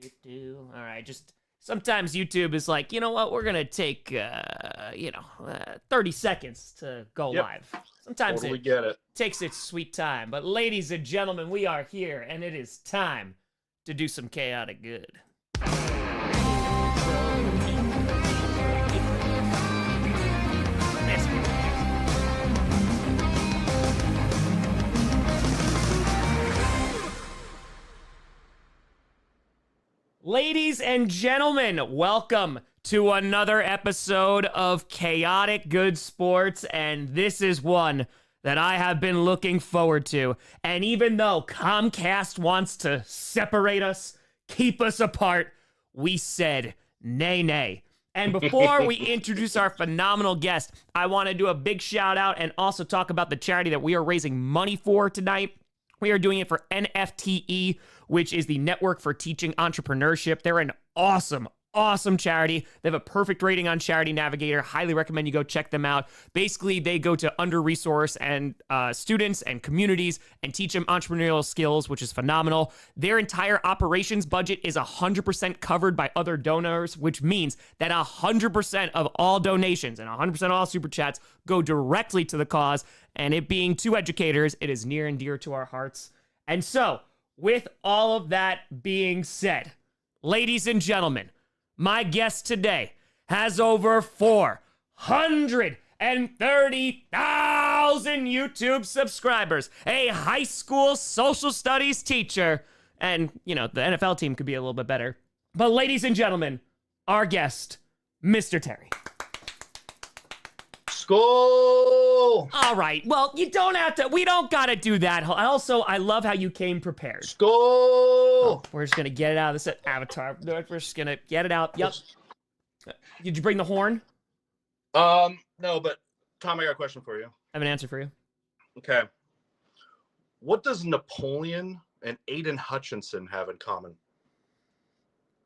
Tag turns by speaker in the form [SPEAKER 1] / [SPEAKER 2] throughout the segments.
[SPEAKER 1] All right, just sometimes YouTube is like, you know what, we're gonna take 30 seconds to go
[SPEAKER 2] Yep.
[SPEAKER 1] live. Sometimes
[SPEAKER 2] Totally
[SPEAKER 1] it
[SPEAKER 2] get it.
[SPEAKER 1] takes its sweet time. But ladies and gentlemen, we are here, and it is time to do some chaotic good. Ladies and gentlemen, welcome to another episode of Chaotic Good Sports, and this is one that I have been looking forward to. And even though Comcast wants to separate us, keep us apart, we said nay, nay. And before we introduce our phenomenal guest, I want to do a big shout out and also talk about the charity that we are raising money for tonight. We are doing it for NFTE, which is the Network for Teaching Entrepreneurship. They're an awesome charity. They have a perfect rating on Charity Navigator. Highly recommend you go check them out. Basically, they go to under-resourced and students and communities and teach them entrepreneurial skills, which is phenomenal. Their entire operations budget is 100% covered by other donors, which means that 100% of all donations and 100% of all super chats go directly to the cause. And it being two educators, it is near and dear to our hearts. And so, with all of that being said, ladies and gentlemen, my guest today has over 430,000 YouTube subscribers, a high school social studies teacher, and, the NFL team could be a little bit better. But ladies and gentlemen, our guest, Mr. Terry.
[SPEAKER 2] Skull!
[SPEAKER 1] All right, well, we don't gotta do that. Also, I love how you came prepared.
[SPEAKER 2] Skull!
[SPEAKER 1] Oh, we're just gonna get it out of this avatar. We're just gonna get it out. Yep. Did you bring the horn?
[SPEAKER 2] No, but Tom, I got a question for you.
[SPEAKER 1] I have an answer for you.
[SPEAKER 2] Okay. What does Napoleon and Aiden Hutchinson have in common?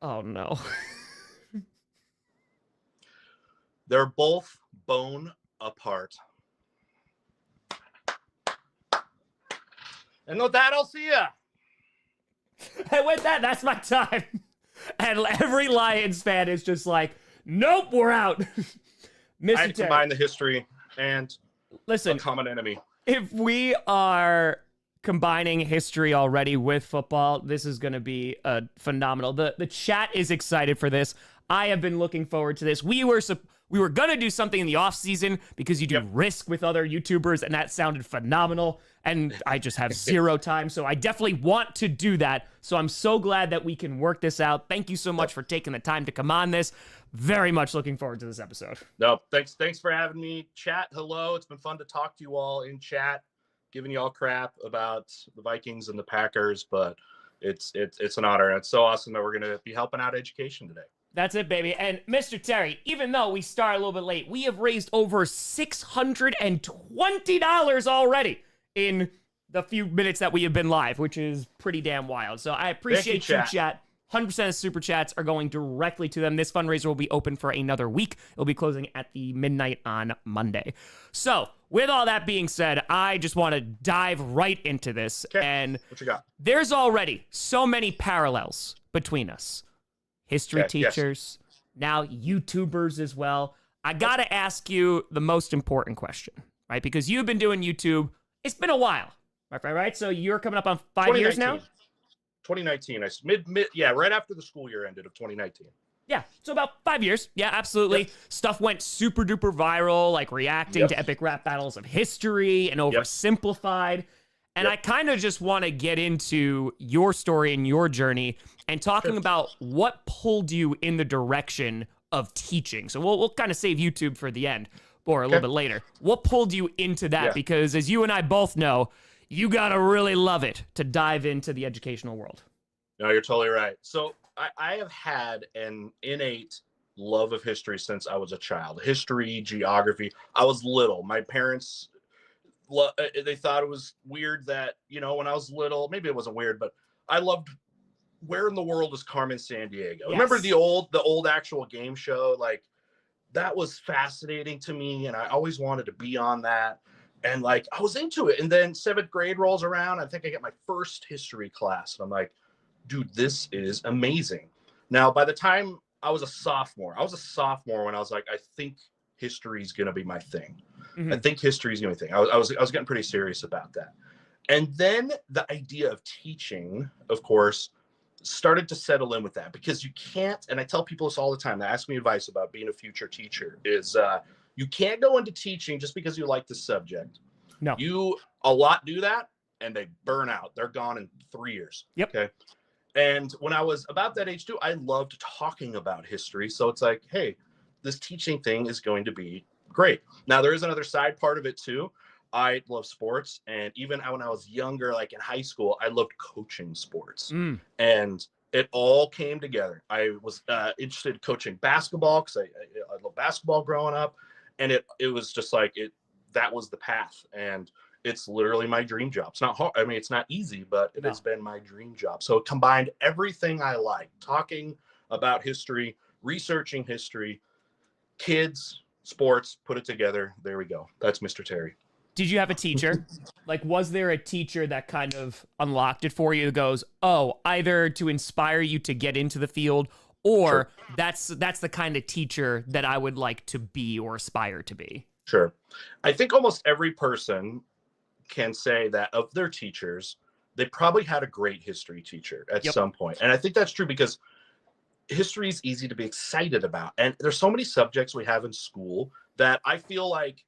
[SPEAKER 1] Oh, no.
[SPEAKER 2] They're both bone apart. And with that, I'll see ya.
[SPEAKER 1] And with that, that's my time. And every Lions fan is just like, nope, we're out. Mr.
[SPEAKER 2] I had to combine the history and a common enemy.
[SPEAKER 1] If we are combining history already with football, this is going to be phenomenal. The chat is excited for this. I have been looking forward to this. We were going to do something in the off season because you do Risk with other YouTubers, and that sounded phenomenal. And I just have zero time, so I definitely want to do that. So I'm so glad that we can work this out. Thank you so much for taking the time to come on this. Very much looking forward to this episode.
[SPEAKER 2] No, thanks for having me. Chat, hello. It's been fun to talk to you all in chat, giving you all crap about the Vikings and the Packers, but it's an honor. And it's so awesome that we're going to be helping out education today.
[SPEAKER 1] That's it, baby. And Mr. Terry, even though we start a little bit late, we have raised over $620 already in the few minutes that we have been live, which is pretty damn wild. So I appreciate you, chat. 100% of super chats are going directly to them. This fundraiser will be open for another week. It'll be closing at the midnight on Monday. So with all that being said, I just want to dive right into this.
[SPEAKER 2] Okay.
[SPEAKER 1] And
[SPEAKER 2] what you got?
[SPEAKER 1] There's already so many parallels between us. History teachers, now YouTubers as well. I got to ask you the most important question, right? Because you've been doing YouTube. It's been a while, right? So you're coming up on 5 years now?
[SPEAKER 2] 2019. Right after the school year ended of 2019.
[SPEAKER 1] Yeah, so about 5 years. Yeah, absolutely. Yep. Stuff went super duper viral, like reacting to epic rap battles of history and Oversimplified. And I kind of just want to get into your story and your journey and talking about what pulled you in the direction of teaching. So we'll kind of save YouTube for the end or a little bit later. What pulled you into that? Because as you and I both know, you got to really love it to dive into the educational world.
[SPEAKER 2] No, you're totally right. So I have had an innate love of history since I was a child. History, geography. I was little. My parents, they thought it was weird that, when I was little, maybe it wasn't weird, but I loved Where in the World is Carmen Sandiego? Yes. Remember the old actual game show? Like, that was fascinating to me, and I always wanted to be on that. And like, I was into it. And then 7th grade rolls around. I think I get my first history class, and I'm like, dude, this is amazing. Now, by the time I was a sophomore when I was like, I think history is going to be my thing. I think history is going to be my thing. I was getting pretty serious about that. And then the idea of teaching, of course, started to settle in with that, because you can't, and I tell people this all the time, they ask me advice about being a future teacher, is you can't go into teaching just because you like the subject.
[SPEAKER 1] No.
[SPEAKER 2] A lot do that and they burn out. They're gone in 3 years.
[SPEAKER 1] Yep.
[SPEAKER 2] Okay. And when I was about that age too, I loved talking about history. So it's like, hey, this teaching thing is going to be great. Now, there is another side part of it too. I love sports. And even when I was younger, like in high school, I loved coaching sports. And it all came together. I was interested in coaching basketball because I love basketball growing up. And it was just like, that was the path. And it's literally my dream job. It's not hard. I mean, it's not easy, but it has been my dream job. So it combined everything I like: talking about history, researching history, kids, sports, put it together. There we go. That's Mr. Terry.
[SPEAKER 1] Did you have a teacher? Like, was there a teacher that kind of unlocked it for you, that goes, oh, either to inspire you to get into the field, or that's the kind of teacher that I would like to be or aspire to be?
[SPEAKER 2] Sure. I think almost every person can say that of their teachers, they probably had a great history teacher at some point. And I think that's true, because history is easy to be excited about. And there's so many subjects we have in school that I feel like,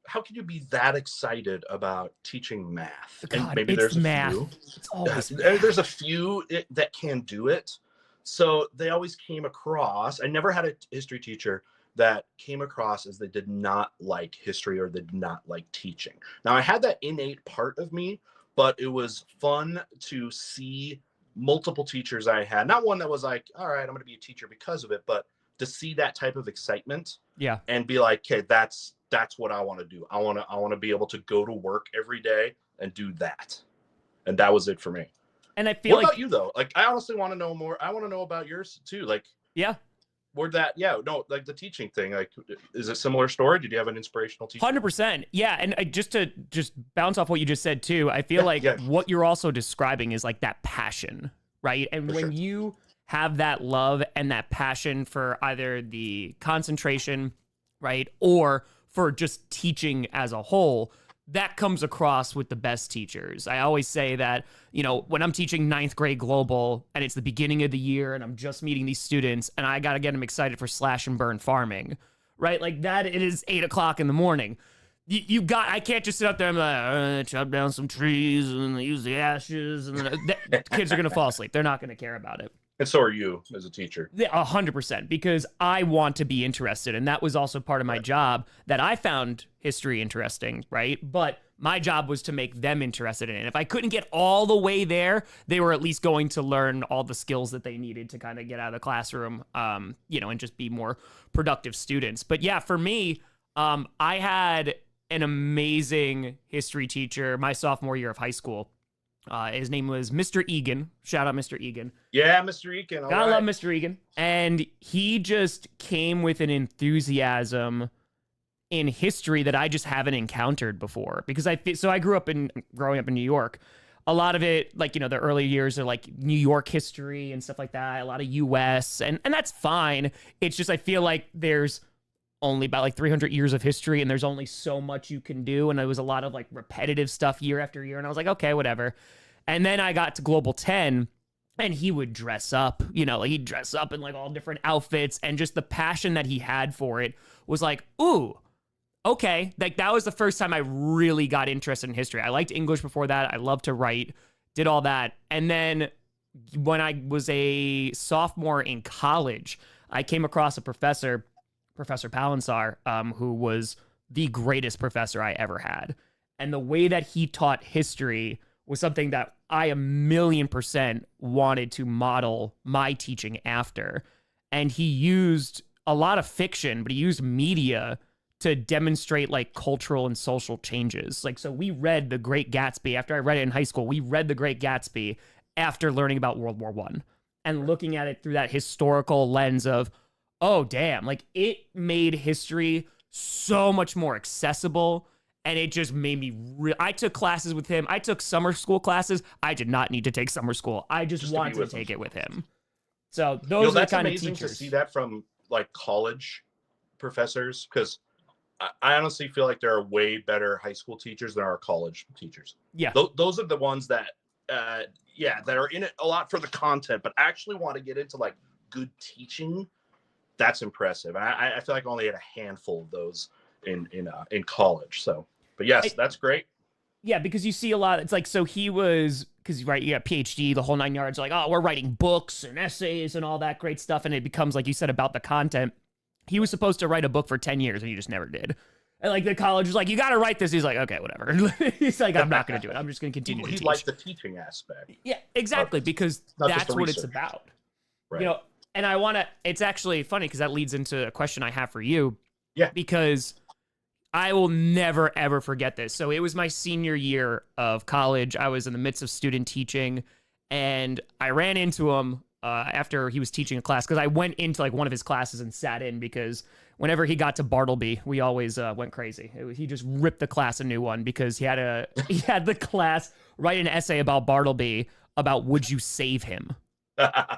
[SPEAKER 2] how can you be that excited about teaching math?
[SPEAKER 1] God,
[SPEAKER 2] and maybe
[SPEAKER 1] it's
[SPEAKER 2] there's
[SPEAKER 1] math.
[SPEAKER 2] a few.
[SPEAKER 1] It's always math.
[SPEAKER 2] There's a few that can do it. So they always came across. I never had a history teacher that came across as they did not like history or they did not like teaching. Now, I had that innate part of me, but it was fun to see multiple teachers I had. Not one that was like, all right, I'm going to be a teacher because of it, but to see that type of excitement and be like, okay, that's what I want to do. I want to be able to go to work every day and do that. And that was it for me.
[SPEAKER 1] And I feel
[SPEAKER 2] what about you though? Like, I honestly want to know more. I want to know about yours too. Like, where'd that, like the teaching thing, like, is it a similar story? Did you have an inspirational teacher?
[SPEAKER 1] 100%. Yeah. And just to bounce off what you just said too, I feel like what you're also describing is like that passion, right? And when you have that love and that passion for either the concentration, right, or for just teaching as a whole, that comes across with the best teachers. I always say that, when I'm teaching 9th grade global and it's the beginning of the year and I'm just meeting these students and I got to get them excited for slash and burn farming, right? Like that, it is 8 o'clock in the morning. I can't just sit up there and be like, chop down some trees and use the ashes. And the kids are going to fall asleep. They're not going to care about it.
[SPEAKER 2] And so are you as a teacher.
[SPEAKER 1] 100%, because I want to be interested. And that was also part of my job, that I found history interesting, right? But my job was to make them interested in it. If I couldn't get all the way there, they were at least going to learn all the skills that they needed to kind of get out of the classroom, and just be more productive students. But yeah, for me, I had an amazing history teacher my sophomore year of high school. His name was Mr. Egan. Shout out Mr. Egan.
[SPEAKER 2] Yeah, Mr. Egan.
[SPEAKER 1] Gotta love Mr. Egan. And he just came with an enthusiasm in history that I just haven't encountered before. Because I grew up growing up in New York. A lot of it, like, the early years are like New York history and stuff like that. A lot of US, and that's fine. It's just, I feel like there's only about like 300 years of history and there's only so much you can do. And it was a lot of like repetitive stuff year after year. And I was like, okay, whatever. And then I got to Global 10 and he would dress up, like he'd dress up in like all different outfits, and just the passion that he had for it was like, ooh, okay. Like that was the first time I really got interested in history. I liked English before that. I loved to write, did all that. And then when I was a sophomore in college, I came across a Professor Palinsar, who was the greatest professor I ever had. And the way that he taught history was something that I 1,000,000% wanted to model my teaching after. And he used a lot of fiction, but he used media to demonstrate like cultural and social changes. Like, so we read The Great Gatsby. After I read it in high school, we read The Great Gatsby after learning about World War I and looking at it through that historical lens of, oh, damn, like it made history so much more accessible And it just made me I took classes with him. I took summer school classes. I did not need to take summer school. I just wanted to take it with him. So those are the kind of teachers.
[SPEAKER 2] That's amazing to see that from like college professors, because I honestly feel like there are way better high school teachers than our college teachers.
[SPEAKER 1] Yeah.
[SPEAKER 2] Those are the ones that, that are in it a lot for the content, but actually want to get into like good teaching. That's impressive. I feel like I only had a handful of those in college. So, but yes, that's great.
[SPEAKER 1] Yeah, because you see a lot. It's like, so he was, because right, you got PhD, the whole 9 yards. Like, oh, we're writing books and essays and all that great stuff, and it becomes, like you said, about the content. He was supposed to write a book for 10 years, and he just never did. And like the college was like, you got to write this. He's like, okay, whatever. He's like, I'm not going to do it. I'm just going to continue to teach.
[SPEAKER 2] He liked the teaching aspect.
[SPEAKER 1] Yeah, exactly, because that's what it's about.
[SPEAKER 2] Right.
[SPEAKER 1] You know, and I want to, it's actually funny because that leads into a question I have for you.
[SPEAKER 2] Yeah.
[SPEAKER 1] Because I will never, ever forget this. So it was my senior year of college. I was in the midst of student teaching, and I ran into him after he was teaching a class, because I went into like one of his classes and sat in, because whenever he got to Bartleby, we always went crazy. He just ripped the class a new one, because he had the class write an essay about Bartleby, about would you save him?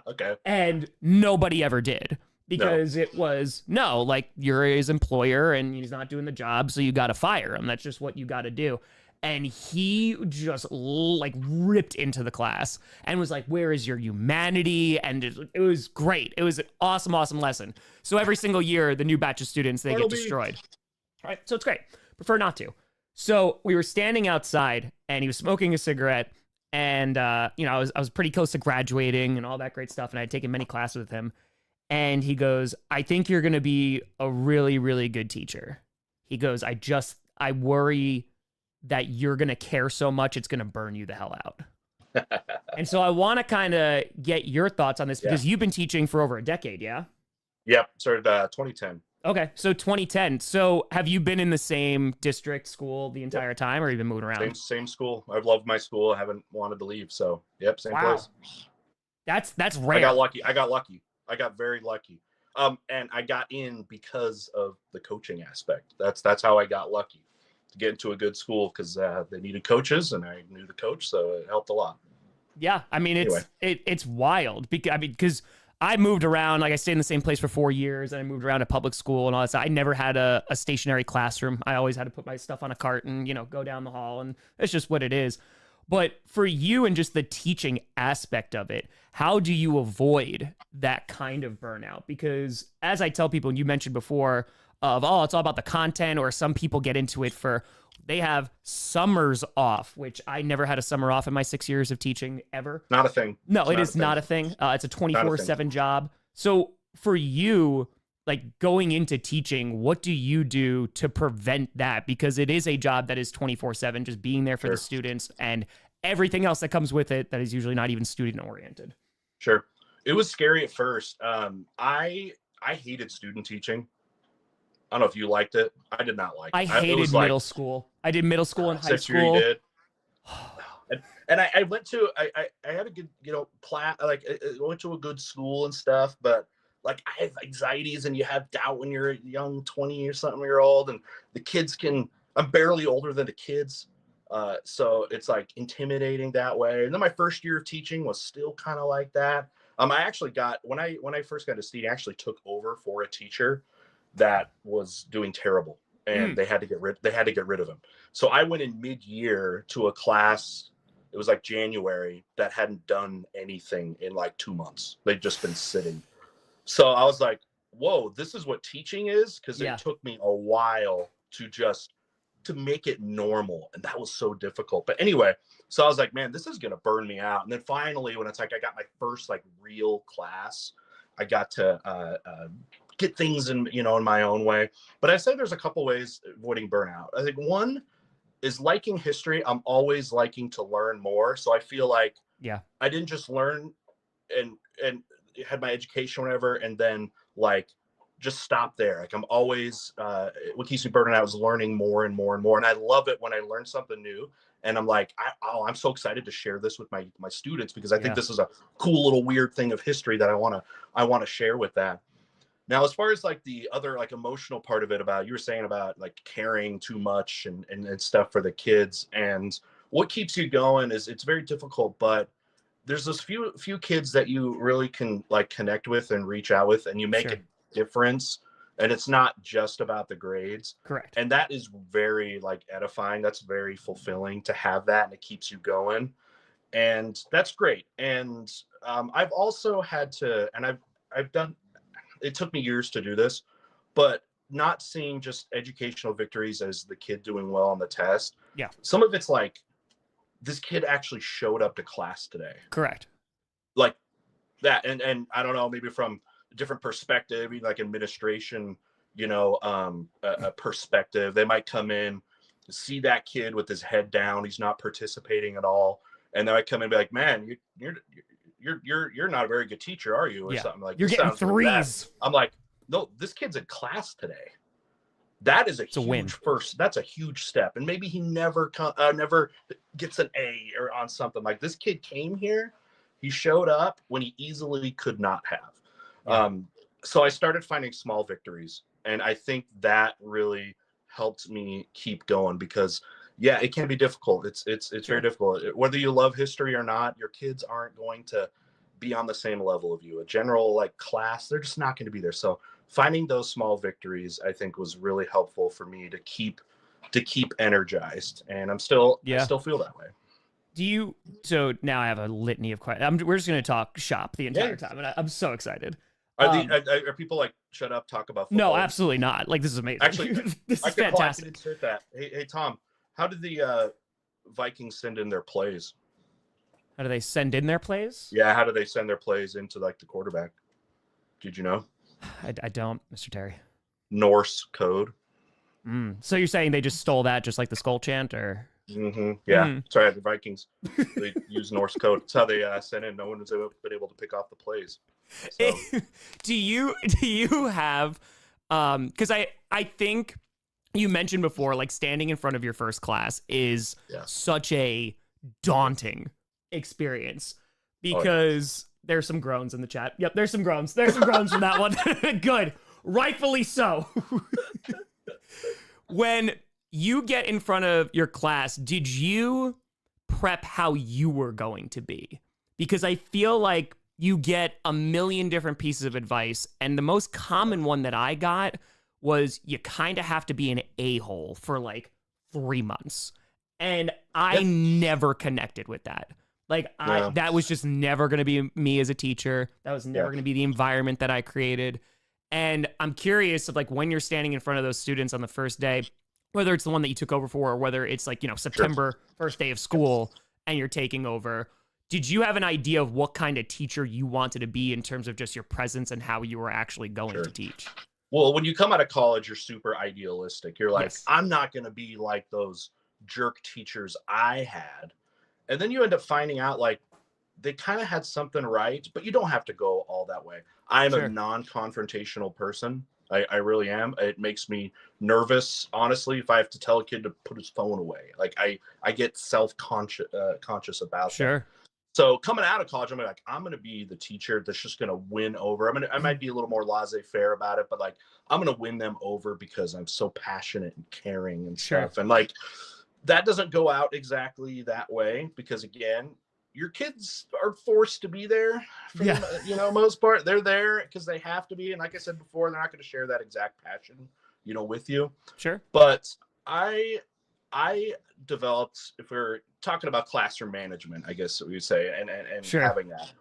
[SPEAKER 2] Okay.
[SPEAKER 1] And nobody ever did, because it was, no, like, you're his employer and he's not doing the job, so you got to fire him. That's just what you got to do. And he just like ripped into the class and was like, where is your humanity? And it was great. It was an awesome, awesome lesson. So every single year, the new batch of students, they get destroyed. All right. So it's great. Prefer not to. So we were standing outside, and he was smoking a cigarette, and, I was pretty close to graduating and all that great stuff. And I had taken many classes with him. And he goes, I think you're going to be a really, really good teacher. He goes, I worry that you're going to care so much, it's going to burn you the hell out. And so I want to kind of get your thoughts on this, because you've been teaching for over a decade, yeah?
[SPEAKER 2] Yep, started 2010.
[SPEAKER 1] Okay, so 2010. So have you been in the same district school the entire time, or have you been moving around?
[SPEAKER 2] Same school. I've loved my school. I haven't wanted to leave. So, yep, same place.
[SPEAKER 1] That's rare.
[SPEAKER 2] I got lucky. I got very lucky. And I got in because of the coaching aspect. That's how I got lucky to get into a good school, because they needed coaches, and I knew the coach, so it helped a lot.
[SPEAKER 1] Yeah, I mean, it's wild, because I moved around. Like, I stayed in the same place for 4 years, and I moved around to public school and all that stuff. I never had a stationary classroom. I always had to put my stuff on a cart and, go down the hall, and it's just what it is. But for you and just the teaching aspect of it, how do you avoid that kind of burnout? Because as I tell people, and you mentioned before, it's all about the content, or some people get into it they have summers off, which I never had a summer off in my 6 years of teaching ever.
[SPEAKER 2] Not a thing.
[SPEAKER 1] No, it is not a thing. It's a 24/7 job. So for you, like, going into teaching, what do you do to prevent that? Because it is a job that is 24/7, just being there for the students and everything else that comes with it that is usually not even student oriented.
[SPEAKER 2] Sure. It was scary at first. I hated student teaching. I don't know if you liked it. I did not like it.
[SPEAKER 1] I hated middle school. I did middle school and high school.
[SPEAKER 2] You did. And I went to, I had a good, class, like I went to a good school and stuff, but like, I have anxieties, and you have doubt when you're a young 20 or something year old, and the kids I'm barely older than the kids. So it's like intimidating that way. And then my first year of teaching was still kind of like that. I actually when I first got to STEAM, I actually took over for a teacher that was doing terrible, and they had to get rid of him. So I went in mid-year to a class. It was like January, that hadn't done anything in like 2 months. They'd just been sitting. So I was like, whoa, this is what teaching is? Because it took me a while to make it normal. And that was so difficult. But anyway, so I was like, man, this is going to burn me out. And then finally, when it's like, I got my first like real class, I got to get things in my own way. But I say there's a couple ways avoiding burnout. I think one is liking history. I'm always liking to learn more. So I feel like I didn't just learn and had my education or whatever, and then like just stop there. Like, I'm always what keeps me burning out is learning more and more and more. And I love it when I learn something new, and I'm like, I'm so excited to share this with my students, because I think this is a cool little weird thing of history that I want to share with that. Now, as far as like the other like emotional part of it, about you were saying about like caring too much and stuff for the kids, and what keeps you going is it's very difficult, but there's those few kids that you really can like connect with and reach out with, and you make a
[SPEAKER 1] Sure.
[SPEAKER 2] difference. And it's not just about the grades.
[SPEAKER 1] Correct.
[SPEAKER 2] And that is very like edifying. That's very fulfilling to have that, and it keeps you going. And that's great. And I've also had to, and I've done, it took me years to do this, but not seeing just educational victories as the kid doing well on the test.
[SPEAKER 1] Yeah.
[SPEAKER 2] Some of it's like, this kid actually showed up to class today.
[SPEAKER 1] Correct.
[SPEAKER 2] Like that. And I don't know, maybe from a different perspective, like administration, a perspective, they might come in, see that kid with his head down, he's not participating at all. And then I come in and be like, man, you're not a very good teacher, are you? Or something like,
[SPEAKER 1] you're getting threes.
[SPEAKER 2] I'm like, no, this kid's in class today. That is a huge first. That's a huge step. And maybe he never gets an A or on something. Like, this kid came here, he showed up when he easily could not have.
[SPEAKER 1] Yeah.
[SPEAKER 2] So I started finding small victories, and I think that really helped me keep going, because it can be difficult. It's very difficult. Whether you love history or not, your kids aren't going to be on the same level of you. A general like class, they're just not going to be there. So finding those small victories, I think, was really helpful for me to keep energized. And I still feel that way.
[SPEAKER 1] So now I have a litany of questions. We're just going to talk shop the entire time, and I'm so excited.
[SPEAKER 2] Are people like, shut up, talk about football?
[SPEAKER 1] No, absolutely not. Like, this is amazing.
[SPEAKER 2] Actually,
[SPEAKER 1] this is fantastic.
[SPEAKER 2] I can insert that. Hey, Tom, how did the Vikings send in their plays?
[SPEAKER 1] How do they send in their plays?
[SPEAKER 2] Yeah, how do they send their plays into like the quarterback? Did you know?
[SPEAKER 1] I don't, Mr. Terry.
[SPEAKER 2] Norse code.
[SPEAKER 1] So you're saying they just stole that, just like the skull chant, or?
[SPEAKER 2] Mm-hmm. Yeah. Sorry, the Vikings, they use Norse code. That's how they sent in. No one has been able to pick off the plays. So.
[SPEAKER 1] Do you have? Because I think you mentioned before, like, standing in front of your first class is such a daunting experience, because there's some groans in the chat. Yep, there's some groans. There's some groans from that one. Good. Rightfully so. When you get in front of your class, did you prep how you were going to be? Because I feel like you get a million different pieces of advice, and the most common one that I got was you kind of have to be an a-hole for like 3 months. And I never connected with that. Like, that was just never going to be me as a teacher. That was never going to be the environment that I created. And I'm curious of, like, when you're standing in front of those students on the first day, whether it's the one that you took over for, or whether it's like, September, first day of school, and you're taking over, did you have an idea of what kind of teacher you wanted to be in terms of just your presence and how you were actually going to teach?
[SPEAKER 2] Well, when you come out of college, you're super idealistic. You're like, I'm not going to be like those jerk teachers I had. And then you end up finding out, like, they kind of had something right, but you don't have to go all that way. I'm a non-confrontational person. I really am. It makes me nervous, honestly, if I have to tell a kid to put his phone away. Like, I get self-conscious conscious about that. So coming out of college, I'm like, I'm going to be the teacher that's just going to win over. I might be a little more laissez-faire about it, but like, I'm going to win them over because I'm so passionate and caring and stuff. And like, that doesn't go out exactly that way, because again, your kids are forced to be there for the most part. They're there because they have to be. And like I said before, they're not going to share that exact passion, with you. But I developed, if we're talking about classroom management, I guess we would say, and having that,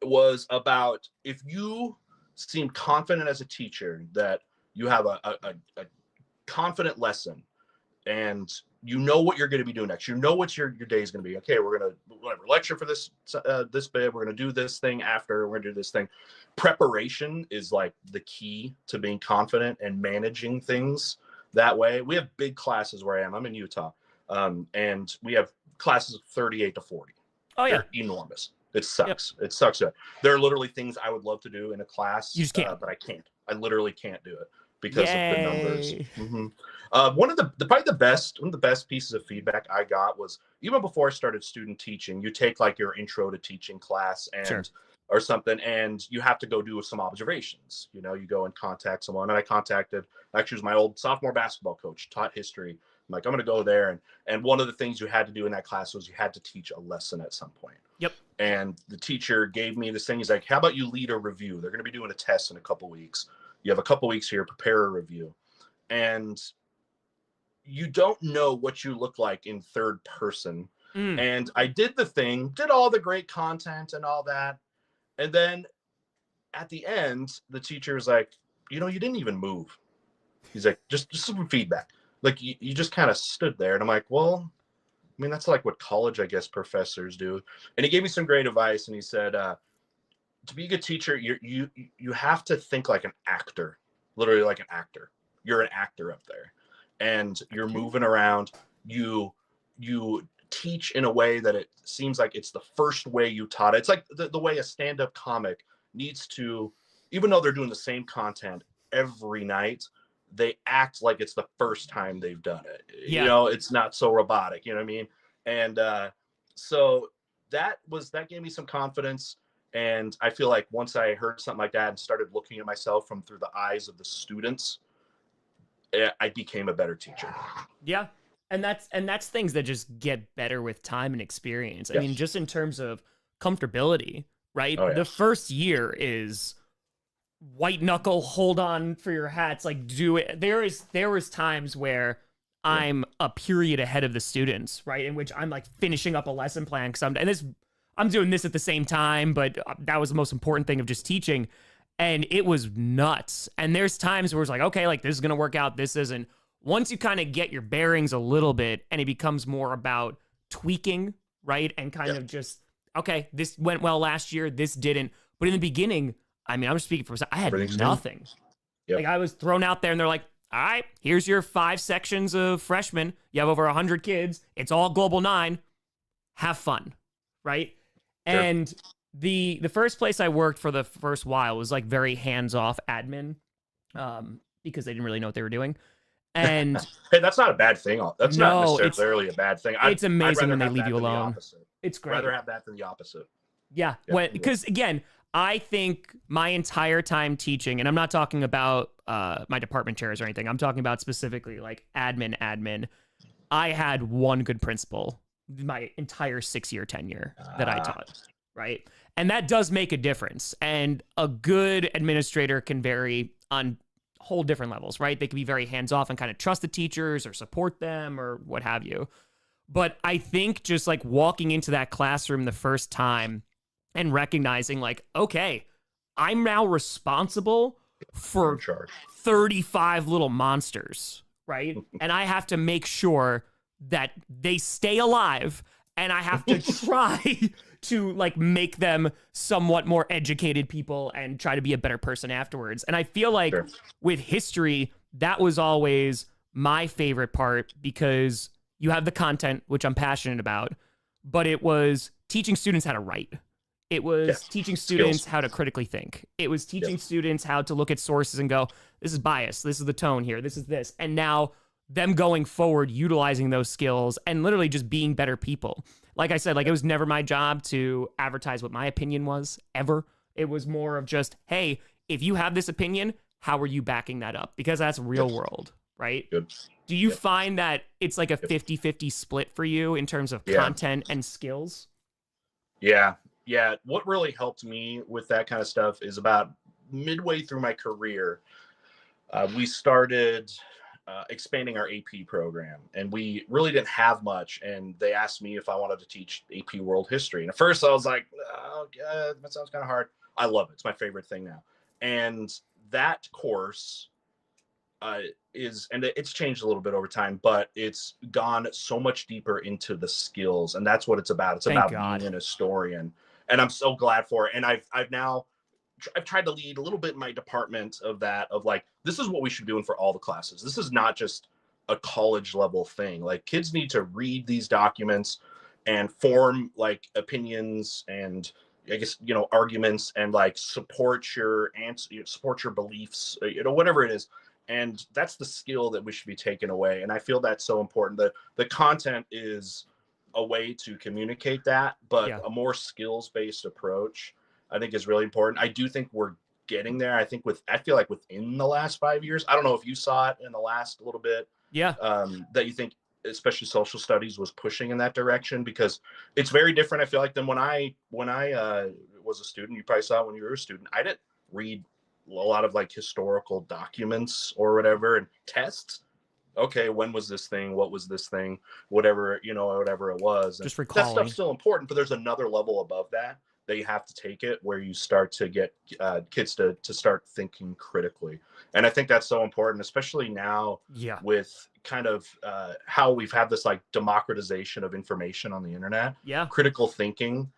[SPEAKER 2] was about, if you seem confident as a teacher that you have a confident lesson, and you know what you're going to be doing next. You know what your day is going to be. Okay, we're going to lecture for this bit. We're going to do this thing after. We're going to do this thing. Preparation is like the key to being confident and managing things that way. We have big classes where I am. I'm in Utah, and we have classes of 38 to 40. Oh, yeah. They're enormous. It sucks. It sucks. There are literally things I would love to do in a class,
[SPEAKER 1] you just can't.
[SPEAKER 2] But I can't. I literally can't do it because of the numbers. One of the best pieces of feedback I got was, even before I started student teaching, you take like your intro to teaching class, and or something, and you have to go do some observations. You know, you go and contact someone. And I contacted, actually, it was my old sophomore basketball coach, taught history. I'm like, I'm going to go there. And one of the things you had to do in that class was you had to teach a lesson at some point.
[SPEAKER 1] Yep.
[SPEAKER 2] And the teacher gave me this thing. He's like, how about you lead a review? They're going to be doing a test in a couple weeks. You have a couple weeks here, prepare a review. And you don't know what you look like in third person. And I did the thing, did all the great content and all that. And then at the end, the teacher was like, you know, you didn't even move. He's like, just some feedback. Like, you just kind of stood there. And I'm like, well, I mean, that's like what college, I guess, professors do. And he gave me some great advice. And he said, to be a good teacher, you have to think like an actor, literally like an actor. You're an actor up there. And you're moving around. You teach in a way that it seems like it's the first way you taught it. It's like the way a stand-up comic needs to, even though they're doing the same content every night, they act like it's the first time they've done it. Yeah. You know, it's not so robotic, you know what I mean? And so that gave me some confidence. And I feel like once I heard something like that and started looking at myself through the eyes of the students, I became a better teacher.
[SPEAKER 1] Yeah. And that's things that just get better with time and experience. I mean, just in terms of comfortability, right? Oh, yeah. The first year is white knuckle, hold on for your hats, like do it. There was times where I'm a period ahead of the students, right? In which I'm like finishing up a lesson plan because I'm doing this at the same time, but that was the most important thing of just teaching. And it was nuts. And there's times where it's like, okay, like this is going to work out. This isn't. Once you kind of get your bearings a little bit and it becomes more about tweaking, right? And kind of just, okay, this went well last year, this didn't. But in the beginning, I mean, I'm speaking for myself, I had nothing. Like I was thrown out there and they're like, all right, here's your 5 sections of freshmen. You have over 100 kids. It's all Global 9. Have fun, right? Sure. And the first place I worked for the first while was like very hands-off admin because they didn't really know what they were doing. And
[SPEAKER 2] hey, that's not a bad thing. That's not necessarily a bad thing.
[SPEAKER 1] It's amazing when they leave you alone. It's great.
[SPEAKER 2] I'd rather have that than the opposite.
[SPEAKER 1] Yeah. Because again, I think my entire time teaching, and I'm not talking about my department chairs or anything. I'm talking about specifically like admin. I had one good principal my entire 6-year tenure that I taught. Right. And that does make a difference. And a good administrator can vary on whole different levels, right? They can be very hands-off and kind of trust the teachers or support them or what have you. But I think just like walking into that classroom the first time and recognizing like, okay, I'm now responsible for 35 little monsters, right? And I have to make sure that they stay alive and I have to try to like make them somewhat more educated people and try to be a better person afterwards. And I feel like with history, that was always my favorite part because you have the content, which I'm passionate about, but it was teaching students how to write. It was teaching students how to critically think. It was teaching students how to look at sources and go, this is bias. This is the tone here. This is this. And now them going forward, utilizing those skills and literally just being better people. Like I said, like it was never my job to advertise what my opinion was ever. It was more of just, hey, if you have this opinion, how are you backing that up? Because that's real world, right? Do you find that it's like a 50-50 split for you in terms of content and skills?
[SPEAKER 2] Yeah. What really helped me with that kind of stuff is about midway through my career, we started expanding our AP program, and we really didn't have much. And they asked me if I wanted to teach AP World History. And at first I was like, oh, that sounds kind of hard. I love it. It's my favorite thing now. And that course it's changed a little bit over time, but it's gone so much deeper into the skills. And that's what it's about. It's about being an historian. And I'm so glad for it. And I've tried to lead a little bit in my department of that, of like, this is what we should be doing for all the classes. This is not just a college level thing. Like kids need to read these documents and form like opinions and I guess, arguments and like support your beliefs, whatever it is. And that's the skill that we should be taking away. And I feel that's so important. The content is a way to communicate that, but a more skills-based approach I think is really important. I do think we're getting there. I feel like within the last 5 years, I don't know if you saw it in the last little bit,
[SPEAKER 1] Yeah.
[SPEAKER 2] that you think, especially social studies was pushing in that direction, because it's very different. I feel like than when I was a student. You probably saw it when you were a student. I didn't read a lot of like historical documents or whatever and tests. Okay, when was this thing? What was this thing? Whatever, whatever it was. And
[SPEAKER 1] Just
[SPEAKER 2] that
[SPEAKER 1] recalling.
[SPEAKER 2] stuff's still important, but there's another level above that you have to take it, where you start to get kids to start thinking critically. And I think that's so important, especially now
[SPEAKER 1] Yeah.
[SPEAKER 2] with kind of how we've had this like democratization of information on the internet.
[SPEAKER 1] Yeah.
[SPEAKER 2] Critical thinking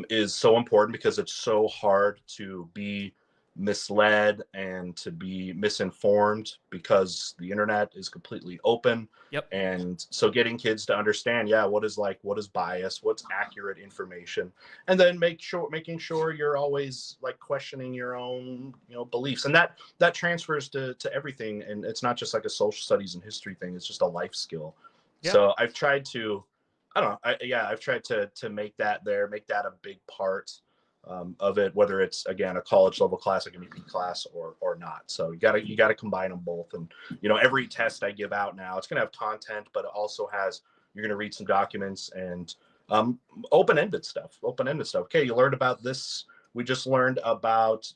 [SPEAKER 2] is so important, because it's so hard to be misled and to be misinformed, because the internet is completely open.
[SPEAKER 1] Yep.
[SPEAKER 2] And so getting kids to understand, what is bias, what's accurate information, and then making sure you're always like questioning your own, beliefs. And that transfers to everything. And it's not just like a social studies and history thing, it's just a life skill.
[SPEAKER 1] Yeah.
[SPEAKER 2] So I've tried to, I've tried to make that a big part of it, whether it's, again, a college level class, like an EP class, or not. So you gotta combine them both. And every test I give out now, it's gonna have content, but it also you're gonna read some documents and open-ended stuff. Okay, you learned about this. We just learned about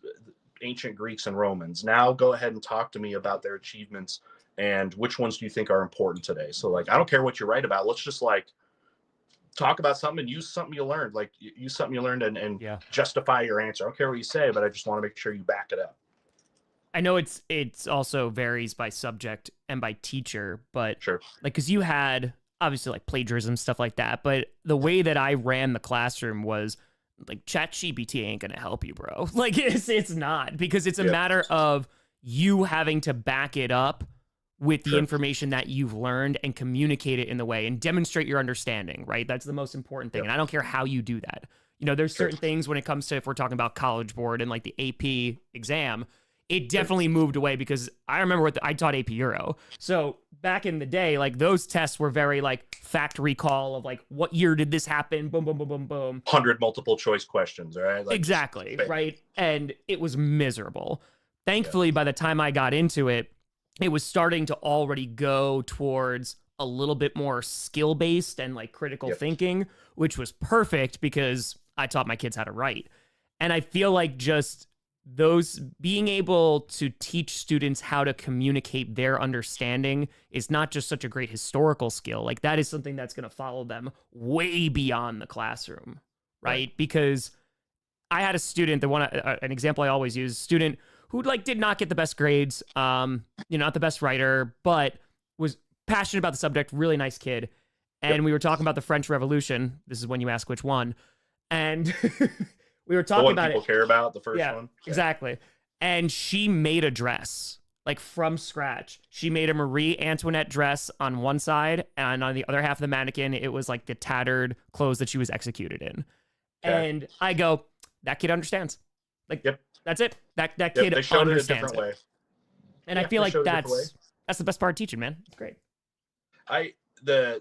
[SPEAKER 2] ancient Greeks and Romans. Now go ahead and talk to me about their achievements and which ones do you think are important today. So like, I don't care what you write about. Let's just like talk about something and use something you learned. Like use something you learned and justify your answer. I don't care what you say, but I just want to make sure you back it up.
[SPEAKER 1] I know it's also varies by subject and by teacher, but
[SPEAKER 2] Sure.
[SPEAKER 1] like, cause you had obviously like plagiarism, stuff like that. But the way that I ran the classroom was like, ChatGPT ain't going to help you, bro. Like it's not, because it's a matter of you having to back it up with the information that you've learned and communicate it in the way and demonstrate your understanding, right? That's the most important thing. And I don't care how you do that. There's certain things when it comes to, if we're talking about College Board and like the AP exam, it definitely moved away, because I remember I taught AP Euro. So back in the day, like those tests were very like fact recall of like, what year did this happen? Boom, boom, boom, boom, boom.
[SPEAKER 2] 100 multiple choice questions, right? Like,
[SPEAKER 1] exactly, right? And it was miserable. Thankfully, by the time I got into it, it was starting to already go towards a little bit more skill-based and like critical thinking, which was perfect because I taught my kids how to write. And I feel like just those being able to teach students how to communicate their understanding is not just such a great historical skill. Like that is something that's going to follow them way beyond the classroom, right? Because I had a student, an example I always use, student who like did not get the best grades, not the best writer, but was passionate about the subject, really nice kid. And we were talking about the French Revolution. This is when you ask which one. And we were talking about
[SPEAKER 2] people care about, the first one.
[SPEAKER 1] Exactly. And she made a dress, like from scratch. She made a Marie Antoinette dress on one side, and on the other half of the mannequin, it was like the tattered clothes that she was executed in. And I go, that kid understands. Like, that's it. That kid
[SPEAKER 2] they showed
[SPEAKER 1] understands
[SPEAKER 2] it a different way.
[SPEAKER 1] And I feel like that's the best part of teaching, man. It's great.
[SPEAKER 2] The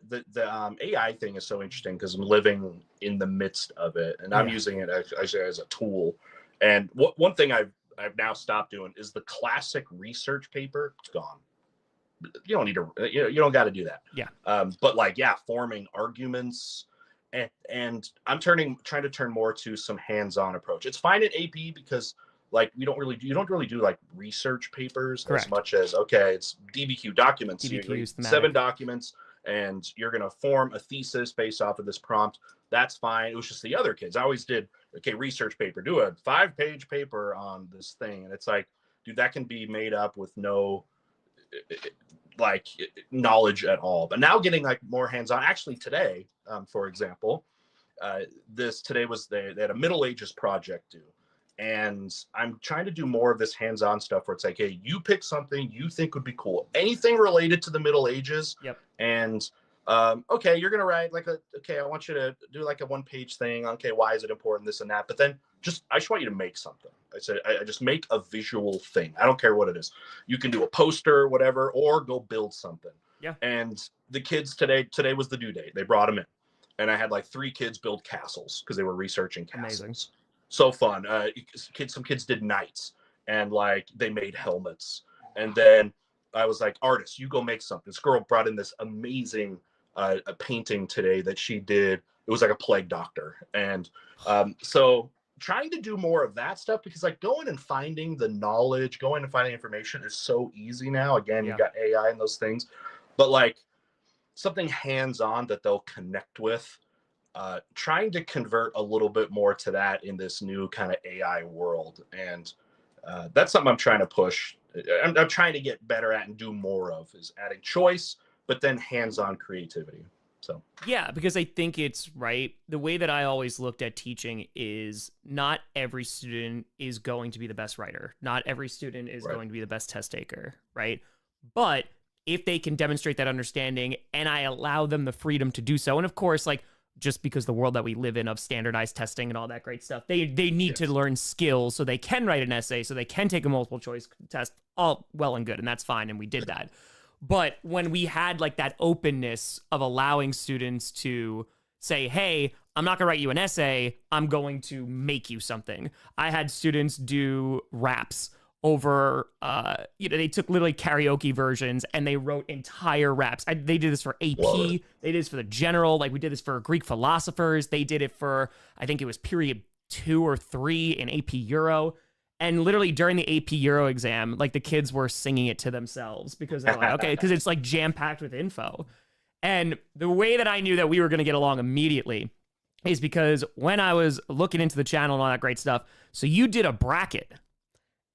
[SPEAKER 2] AI thing is so interesting because I'm living in the midst of it, and I'm using it actually as a tool. And one thing I've now stopped doing is the classic research paper. It's gone. You don't need to. You don't got to do that. But like, forming arguments, and I'm trying to turn more to some hands-on approach. It's fine in AP because like you don't really do like research papers as much as it's DBQ documents.
[SPEAKER 1] DBQs,
[SPEAKER 2] 7 documents. And you're going to form a thesis based off of this prompt. That's fine. It was just the other kids. I always did, research paper, do a 5-page paper on this thing. And it's like, dude, that can be made up with no like knowledge at all. But now getting like more hands-on. Actually today, for example, today was they had a Middle Ages project due. And I'm trying to do more of this hands-on stuff where it's like, hey, you pick something you think would be cool, anything related to the Middle Ages. And you're gonna write like I want you to do like a 1-page thing on why is it important, this and that. But then I just want you to make something. I said I just make a visual thing. I don't care what it is. You can do a poster, whatever, or go build something. And the kids today was the due date. They brought them in, and I had like 3 kids build castles because they were researching castles.
[SPEAKER 1] Amazing.
[SPEAKER 2] So fun. Some kids did knights, and like they made helmets. And then I was like, artist, you go make something. This girl brought in this amazing a painting today that she did. It was like a plague doctor. And so trying to do more of that stuff, because like going and finding the knowledge, going and finding information is so easy now. Again, you got AI and those things, but like something hands-on that they'll connect with, trying to convert a little bit more to that in this new kind of AI world. And that's something I'm trying to push. I'm trying to get better at and do more of, is adding choice, but then hands-on creativity. So
[SPEAKER 1] yeah, because I think it's right. The way that I always looked at teaching is not every student is going to be the best writer. Not every student is going to be the best test taker, right? But if they can demonstrate that understanding and I allow them the freedom to do so, and of course, like, just because the world that we live in of standardized testing and all that great stuff, they need to learn skills so they can write an essay, so they can take a multiple choice test, all well and good, and that's fine, and we did that. But when we had like that openness of allowing students to say, hey, I'm not going to write you an essay, I'm going to make you something. I had students do raps over, they took literally karaoke versions and they wrote entire raps. They did this for AP. They did this for the general. Like we did this for Greek philosophers. They did it for, I think it was period 2 or 3 in AP Euro. And literally during the AP Euro exam, like the kids were singing it to themselves because they're like, okay, because it's like jam-packed with info. And the way that I knew that we were going to get along immediately is because when I was looking into the channel and all that great stuff, so you did a bracket.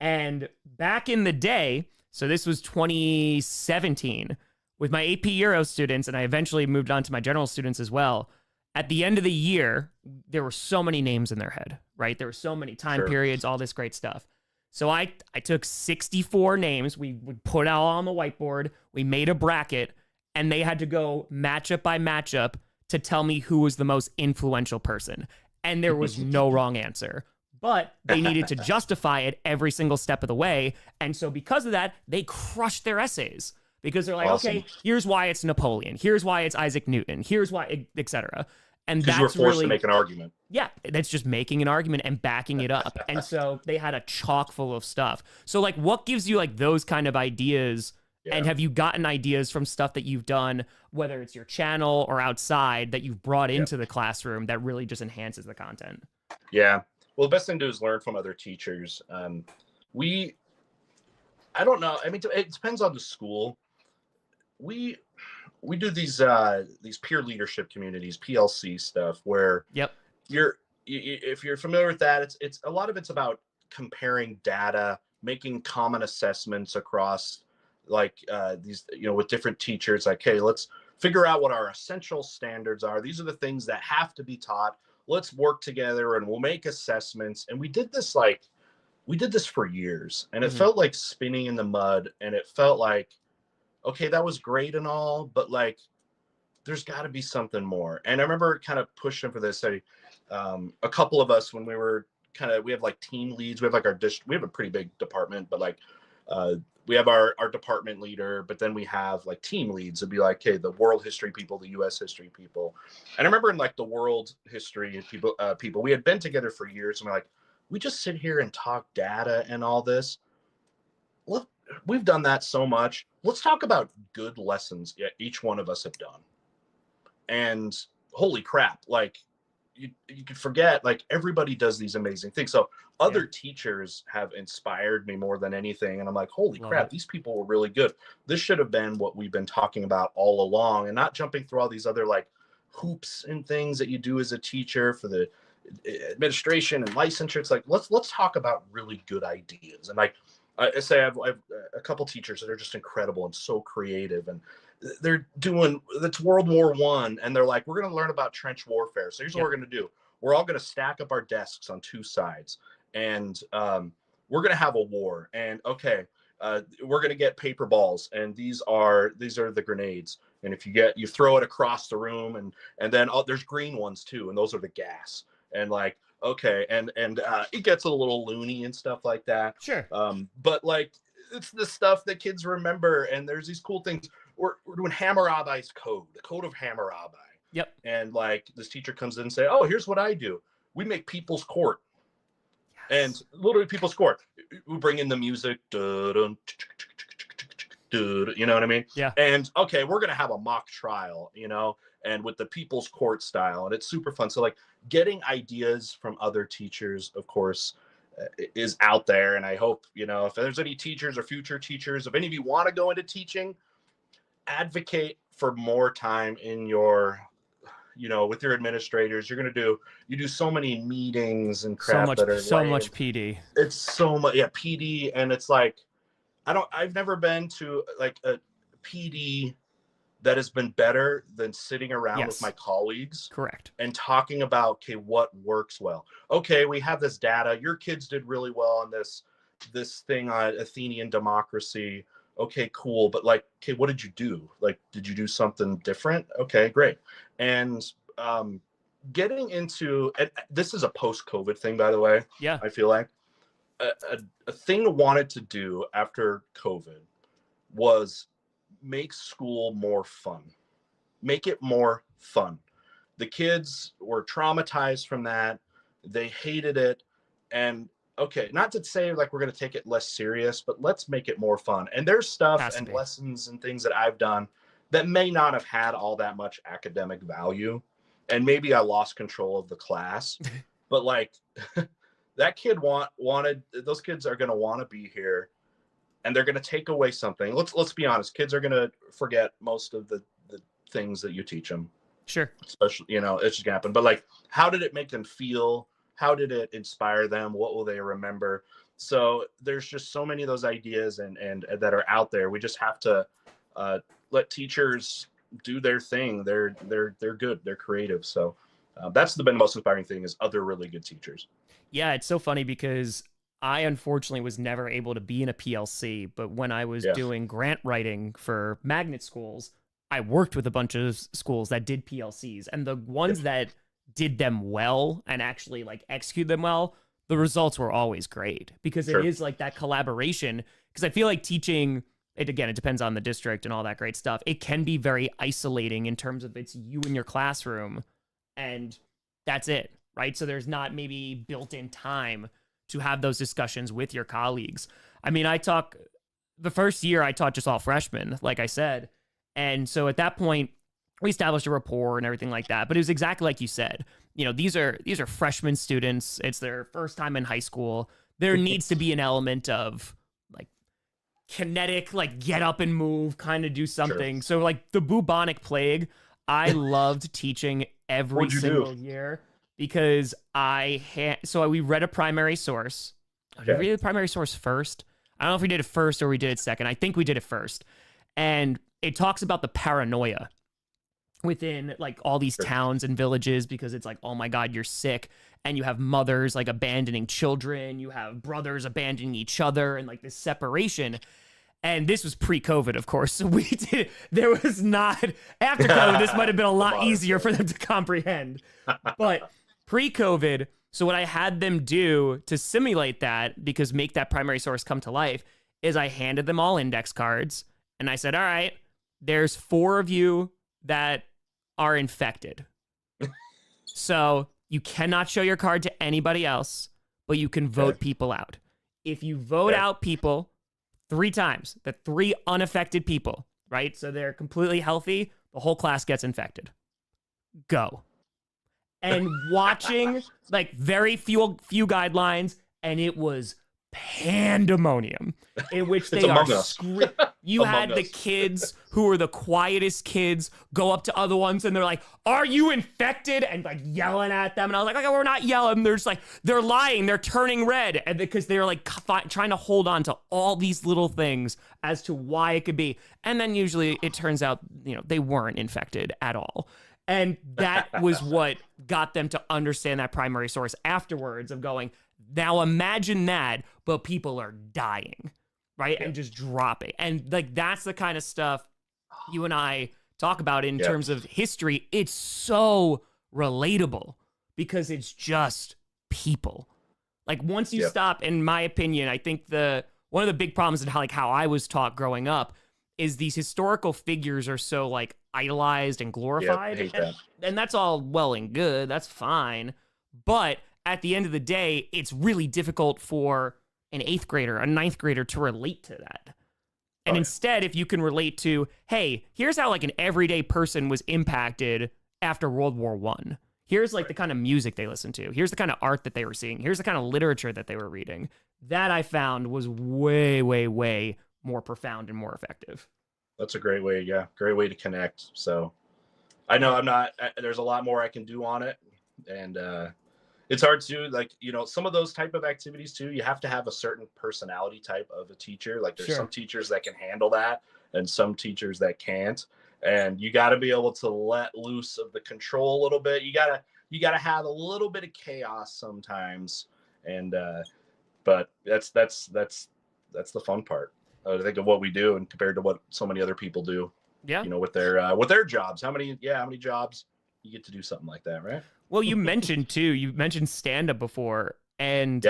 [SPEAKER 1] And back in the day, so this was 2017, with my AP Euro students, and I eventually moved on to my general students as well, at the end of the year, there were so many names in their head, right? There were so many time periods, all this great stuff. So I took 64 names. We would put out on the whiteboard. We made a bracket, and they had to go matchup by matchup to tell me who was the most influential person. And there was no wrong answer. But they needed to justify it every single step of the way. And so because of that, they crushed their essays. Because they're like, okay, here's why it's Napoleon. Here's why it's Isaac Newton. Here's why, etc. And that's
[SPEAKER 2] you were forced
[SPEAKER 1] really,
[SPEAKER 2] to make an argument.
[SPEAKER 1] Yeah, that's just making an argument and backing it up. And so they had a chock full of stuff. So like, what gives you like those kind of ideas? Yeah. And have you gotten ideas from stuff that you've done, whether it's your channel or outside, that you've brought into the classroom that really just enhances the content?
[SPEAKER 2] Yeah. Well, the best thing to do is learn from other teachers. I don't know. I mean, it depends on the school. We do these peer leadership communities, PLC stuff, where if you're familiar with that, it's a lot of it's about comparing data, making common assessments across like these, with different teachers. Like, hey, let's figure out what our essential standards are. These are the things that have to be taught. Let's work together and we'll make assessments. And we did this for years, and it felt like spinning in the mud, and it felt like, okay, that was great and all, but like, there's got to be something more. And I remember kind of pushing for this. A couple of us, when we were we have like team leads. We have like we have a pretty big department, but like we have our department leader, but then we have like team leads. It'd be like, okay, the world history people, the U.S. history people. And I remember in like the world history people, we had been together for years, and we're like, we just sit here and talk data and all this. Look, we've done that so much. Let's talk about good lessons each one of us have done. And holy crap, like you could forget, like everybody does these amazing things. So other teachers have inspired me more than anything. And I'm like, holy crap, these people were really good. This should have been what we've been talking about all along, and not jumping through all these other like hoops and things that you do as a teacher for the administration and licensure. It's like, let's talk about really good ideas. And like I say, I've a couple teachers that are just incredible and so creative, and they're doing, that's World War I, and they're like, we're going to learn about trench warfare. So here's what we're going to do. We're all going to stack up our desks on 2 sides, and we're going to have a war. And okay, we're going to get paper balls, and these are the grenades. And if you throw it across the room, and then there's green ones too, and those are the gas. And like, okay, and it gets a little loony and stuff like that.
[SPEAKER 1] Sure.
[SPEAKER 2] But like, it's the stuff that kids remember, and there's these cool things. We're doing Hammurabi's code, the code of Hammurabi.
[SPEAKER 1] Yep.
[SPEAKER 2] And like, this teacher comes in and say, oh, here's what I do. We make people's court. And literally people score. We bring in the music, you know what I mean?
[SPEAKER 1] Yeah.
[SPEAKER 2] And okay, we're gonna have a mock trial, and with the people's court style, and it's super fun. So like getting ideas from other teachers, of course, is out there. And I hope, if there's any teachers or future teachers, if any of you want to go into teaching, advocate for more time in your with your administrators. You do so many meetings and crap
[SPEAKER 1] much PD.
[SPEAKER 2] It's so much, PD. And it's like, I've never been to like a PD that has been better than sitting around with my colleagues.
[SPEAKER 1] Correct.
[SPEAKER 2] And talking about, okay, what works well. Okay, we have this data. Your kids did really well on this thing on Athenian democracy. Okay, cool. But like, okay, what did you do? Like, did you do something different? Okay, great. And getting into, and this is a post-COVID thing, by the way.
[SPEAKER 1] Yeah.
[SPEAKER 2] I feel like a thing I wanted to do after COVID was make school more fun. Make it more fun. The kids were traumatized from that. They hated it. And okay, not to say like we're going to take it less serious, but let's make it more fun. And there's stuff and lessons and things that I've done that may not have had all that much academic value. And maybe I lost control of the class, but like that kid wanted, those kids are going to want to be here, and they're going to take away something. Let's be honest. Kids are going to forget most of the things that you teach them.
[SPEAKER 1] Sure.
[SPEAKER 2] Especially, it's just gonna happen. But like, how did it make them feel? How did it inspire them? What will they remember? So there's just so many of those ideas and that are out there. We just have to let teachers do their thing. They're good. They're creative. So that's been the most inspiring thing, is other really good teachers.
[SPEAKER 1] Yeah, it's so funny because I unfortunately was never able to be in a PLC, but when I was doing grant writing for magnet schools, I worked with a bunch of schools that did PLCs, and the ones that did them well and actually like execute them well, the results were always great, because it is like that collaboration. Because I feel like teaching, it depends on the district and all that great stuff. It can be very isolating in terms of it's you in your classroom and that's it, right? So there's not maybe built-in time to have those discussions with your colleagues. I mean, the first year I taught just all freshmen, like I said. And so at that point, we established a rapport and everything like that. But it was exactly like you said. These are freshman students. It's their first time in high school. There needs to be an element of like kinetic, like get up and move, kind of do something. Sure. So like the bubonic plague, I loved teaching every single year, because we read a primary source. Did we read the primary source first? I don't know if we did it first or we did it second. I think we did it first. And it talks about the paranoia within like all these towns and villages, because it's like, oh my God, you're sick. And you have mothers like abandoning children. You have brothers abandoning each other, and like this separation. And this was pre-COVID, of course. So there was not, after COVID, this might have been a lot easier for them to comprehend. But pre-COVID, so what I had them do to simulate that, because make that primary source come to life, is I handed them all index cards. And I said, all right, there's 4 of you that are infected. So you cannot show your card to anybody else, but you can vote people out. If you vote out people 3 times, the 3 unaffected people, right? So they're completely healthy, the whole class gets infected. Go. And watching like very few guidelines, and it was pandemonium in which they are you had the kids who were the quietest kids go up to other ones and they're like, are you infected? And like yelling at them. And I was like, okay, we're not yelling. They're just like, they're lying. They're turning red. And because they're like trying to hold on to all these little things as to why it could be. And then usually it turns out, they weren't infected at all. And that was what got them to understand that primary source afterwards, of going, now imagine that, but people are dying, right? And just dropping. And like, that's the kind of stuff you and I talk about in terms of history. It's so relatable because it's just people. Like once you stop, in my opinion, I think one of the big problems in how I was taught growing up is these historical figures are so like idolized and glorified.
[SPEAKER 2] I hate that.
[SPEAKER 1] And that's all well and good. That's fine. But at the end of the day, it's really difficult for an 8th grader, a 9th grader to relate to that. And instead, if you can relate to, hey, here's how like an everyday person was impacted after World War I. Here's like the kind of music they listened to. Here's the kind of art that they were seeing. Here's the kind of literature that they were reading. That I found was way, way, way more profound and more effective.
[SPEAKER 2] That's a great way. Yeah. Great way to connect. So I know there's a lot more I can do on it. And it's hard to like, some of those type of activities too, you have to have a certain personality type of a teacher. Like there's some teachers that can handle that and some teachers that can't. And you got to be able to let loose of the control a little bit. You got to have a little bit of chaos sometimes. And but that's the fun part. I think of what we do and compared to what so many other people do.
[SPEAKER 1] Yeah.
[SPEAKER 2] With their jobs. How many jobs you get to do something like that, right?
[SPEAKER 1] Well, you mentioned stand-up before, and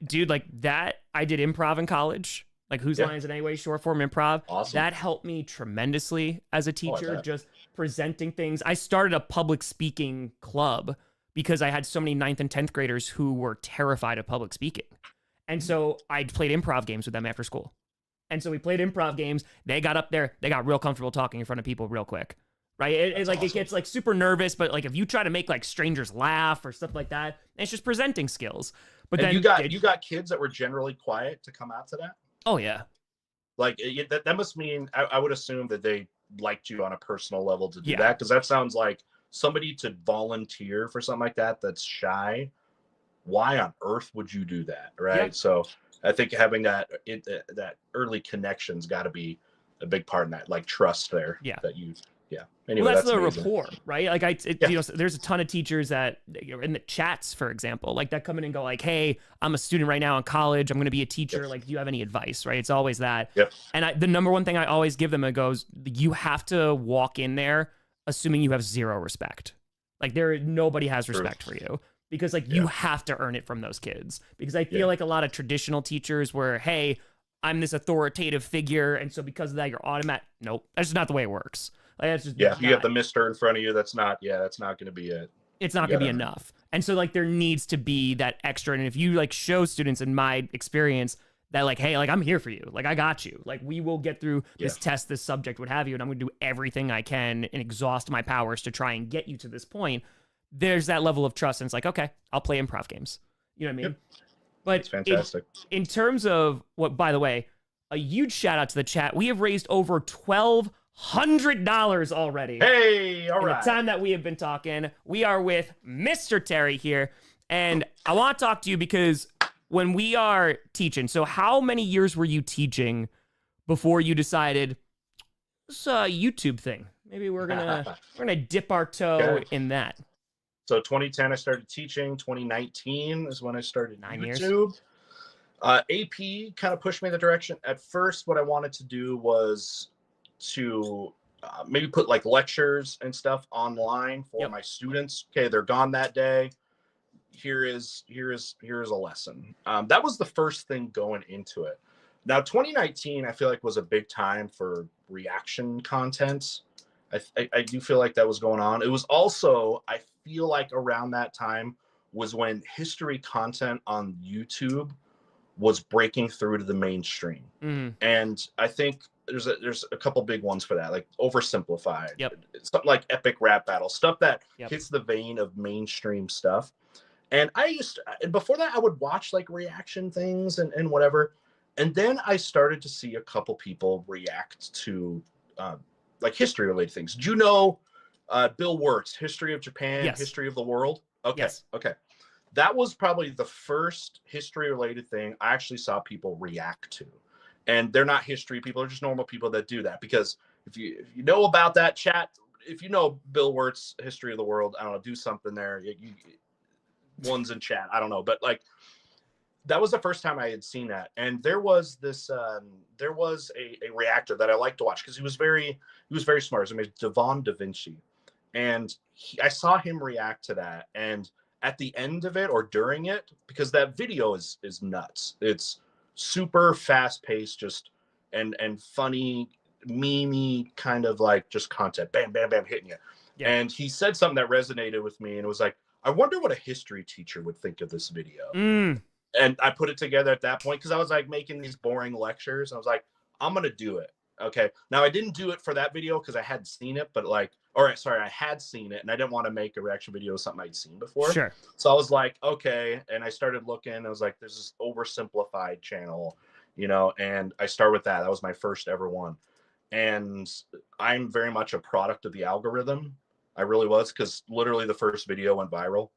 [SPEAKER 1] dude, like that, I did improv in college, like Whose Line Is It Anyway, short form improv.
[SPEAKER 2] Awesome.
[SPEAKER 1] That helped me tremendously as a teacher, just presenting things. I started a public speaking club because I had so many 9th and 10th graders who were terrified of public speaking. And so I played improv games with them after school. And so we played improv games. They got up there, they got real comfortable talking in front of people real quick. Right? It's like awesome. It gets like super nervous, but like if you try to make like strangers laugh or stuff like that, it's just presenting skills. But
[SPEAKER 2] and
[SPEAKER 1] then
[SPEAKER 2] you got kids that were generally quiet to come out to that?
[SPEAKER 1] Oh yeah.
[SPEAKER 2] Like that must mean I would assume that they liked you on a personal level to do that, because that sounds like somebody to volunteer for something like that that's shy. Why on earth would you do that? Right? Yep. So I think having that early connection's got to be a big part in that, like trust there. Yeah. That you. Yeah. Anyway,
[SPEAKER 1] well, that's the
[SPEAKER 2] amazing.
[SPEAKER 1] rapport, right? Like there's a ton of teachers that in the chats, for example, like that come in and go like, hey, I'm a student right now in college. I'm going to be a teacher. Like, do you have any advice? Right? It's always that.
[SPEAKER 2] Yep.
[SPEAKER 1] And the number one thing I always give them, it goes, you have to walk in there assuming you have zero respect. Like nobody has respect for you. Because like you have to earn it from those kids. Because I feel like a lot of traditional teachers were, hey, I'm this authoritative figure, and so because of that, you're automatic. Nope, that's just not the way it works. Like, that's just
[SPEAKER 2] you got the mister in front of you. That's not going to be it.
[SPEAKER 1] It's not going to be enough. And so like there needs to be that extra. And if you like show students, in my experience, that like, hey, like I'm here for you. Like I got you. Like we will get through this test, this subject, what have you, and I'm going to do everything I can and exhaust my powers to try and get you to this point. There's that level of trust, and it's like, okay, I'll play improv games. You know what I mean?
[SPEAKER 2] Yep.
[SPEAKER 1] But
[SPEAKER 2] it's fantastic.
[SPEAKER 1] In terms of what, by the way, a huge shout out to the chat. We have raised over $1,200 already.
[SPEAKER 2] Hey, all right.
[SPEAKER 1] In the time that we have been talking, we are with Mr. Terry here, and I want to talk to you because when we are teaching, so how many years were you teaching before you decided this YouTube thing? Maybe we're gonna dip our toe in that.
[SPEAKER 2] So 2010, I started teaching. 2019 is when I started
[SPEAKER 1] 9
[SPEAKER 2] YouTube.
[SPEAKER 1] Years.
[SPEAKER 2] AP kind of pushed me in the direction. At first, what I wanted to do was to maybe put like lectures and stuff online for my students. Okay, they're gone that day. Here is a lesson. That was the first thing going into it. Now, 2019, I feel like was a big time for reaction content. I do feel like that was going on. It was also, I feel like around that time was when history content on YouTube was breaking through to the mainstream. And I think there's a couple big ones for that, like Oversimplified, something like Epic Rap Battle, stuff that hits the vein of mainstream stuff. And before that, I would watch like reaction things and whatever. And then I started to see a couple people react to like history related things. Do you know Bill Wirtz, History of Japan, History of the World? Okay. Okay. That was probably the first history related thing I actually saw people react to. And they're not history people, they're just normal people that do that. Because if you know about that chat, if you know Bill Wirtz, History of the World, I don't know, do something there. One's in chat, I don't know. But like, that was the first time I had seen that. And there was this, there was a reactor that I liked to watch because he was very smart. His name is Devon Da Vinci. And I saw him react to that. And at the end of it or during it, because that video is nuts. It's super fast paced, just and funny, memey kind of like just content. Bam, bam, bam, hitting you. Yeah. And he said something that resonated with me. And it was like, I wonder what a history teacher would think of this video.
[SPEAKER 1] Mm.
[SPEAKER 2] And I put it together at that point because I was like making these boring lectures. I was like, I'm gonna do it. Okay. Now I didn't do it for that video because I hadn't seen it, but like, I had seen it and I didn't want to make a reaction video of something I'd seen before.
[SPEAKER 1] Sure.
[SPEAKER 2] So I was like, okay. And I started looking. I was like, there's this Oversimplified channel, and I started with that. That was my first ever one. And I'm very much a product of the algorithm. I really was, because literally the first video went viral.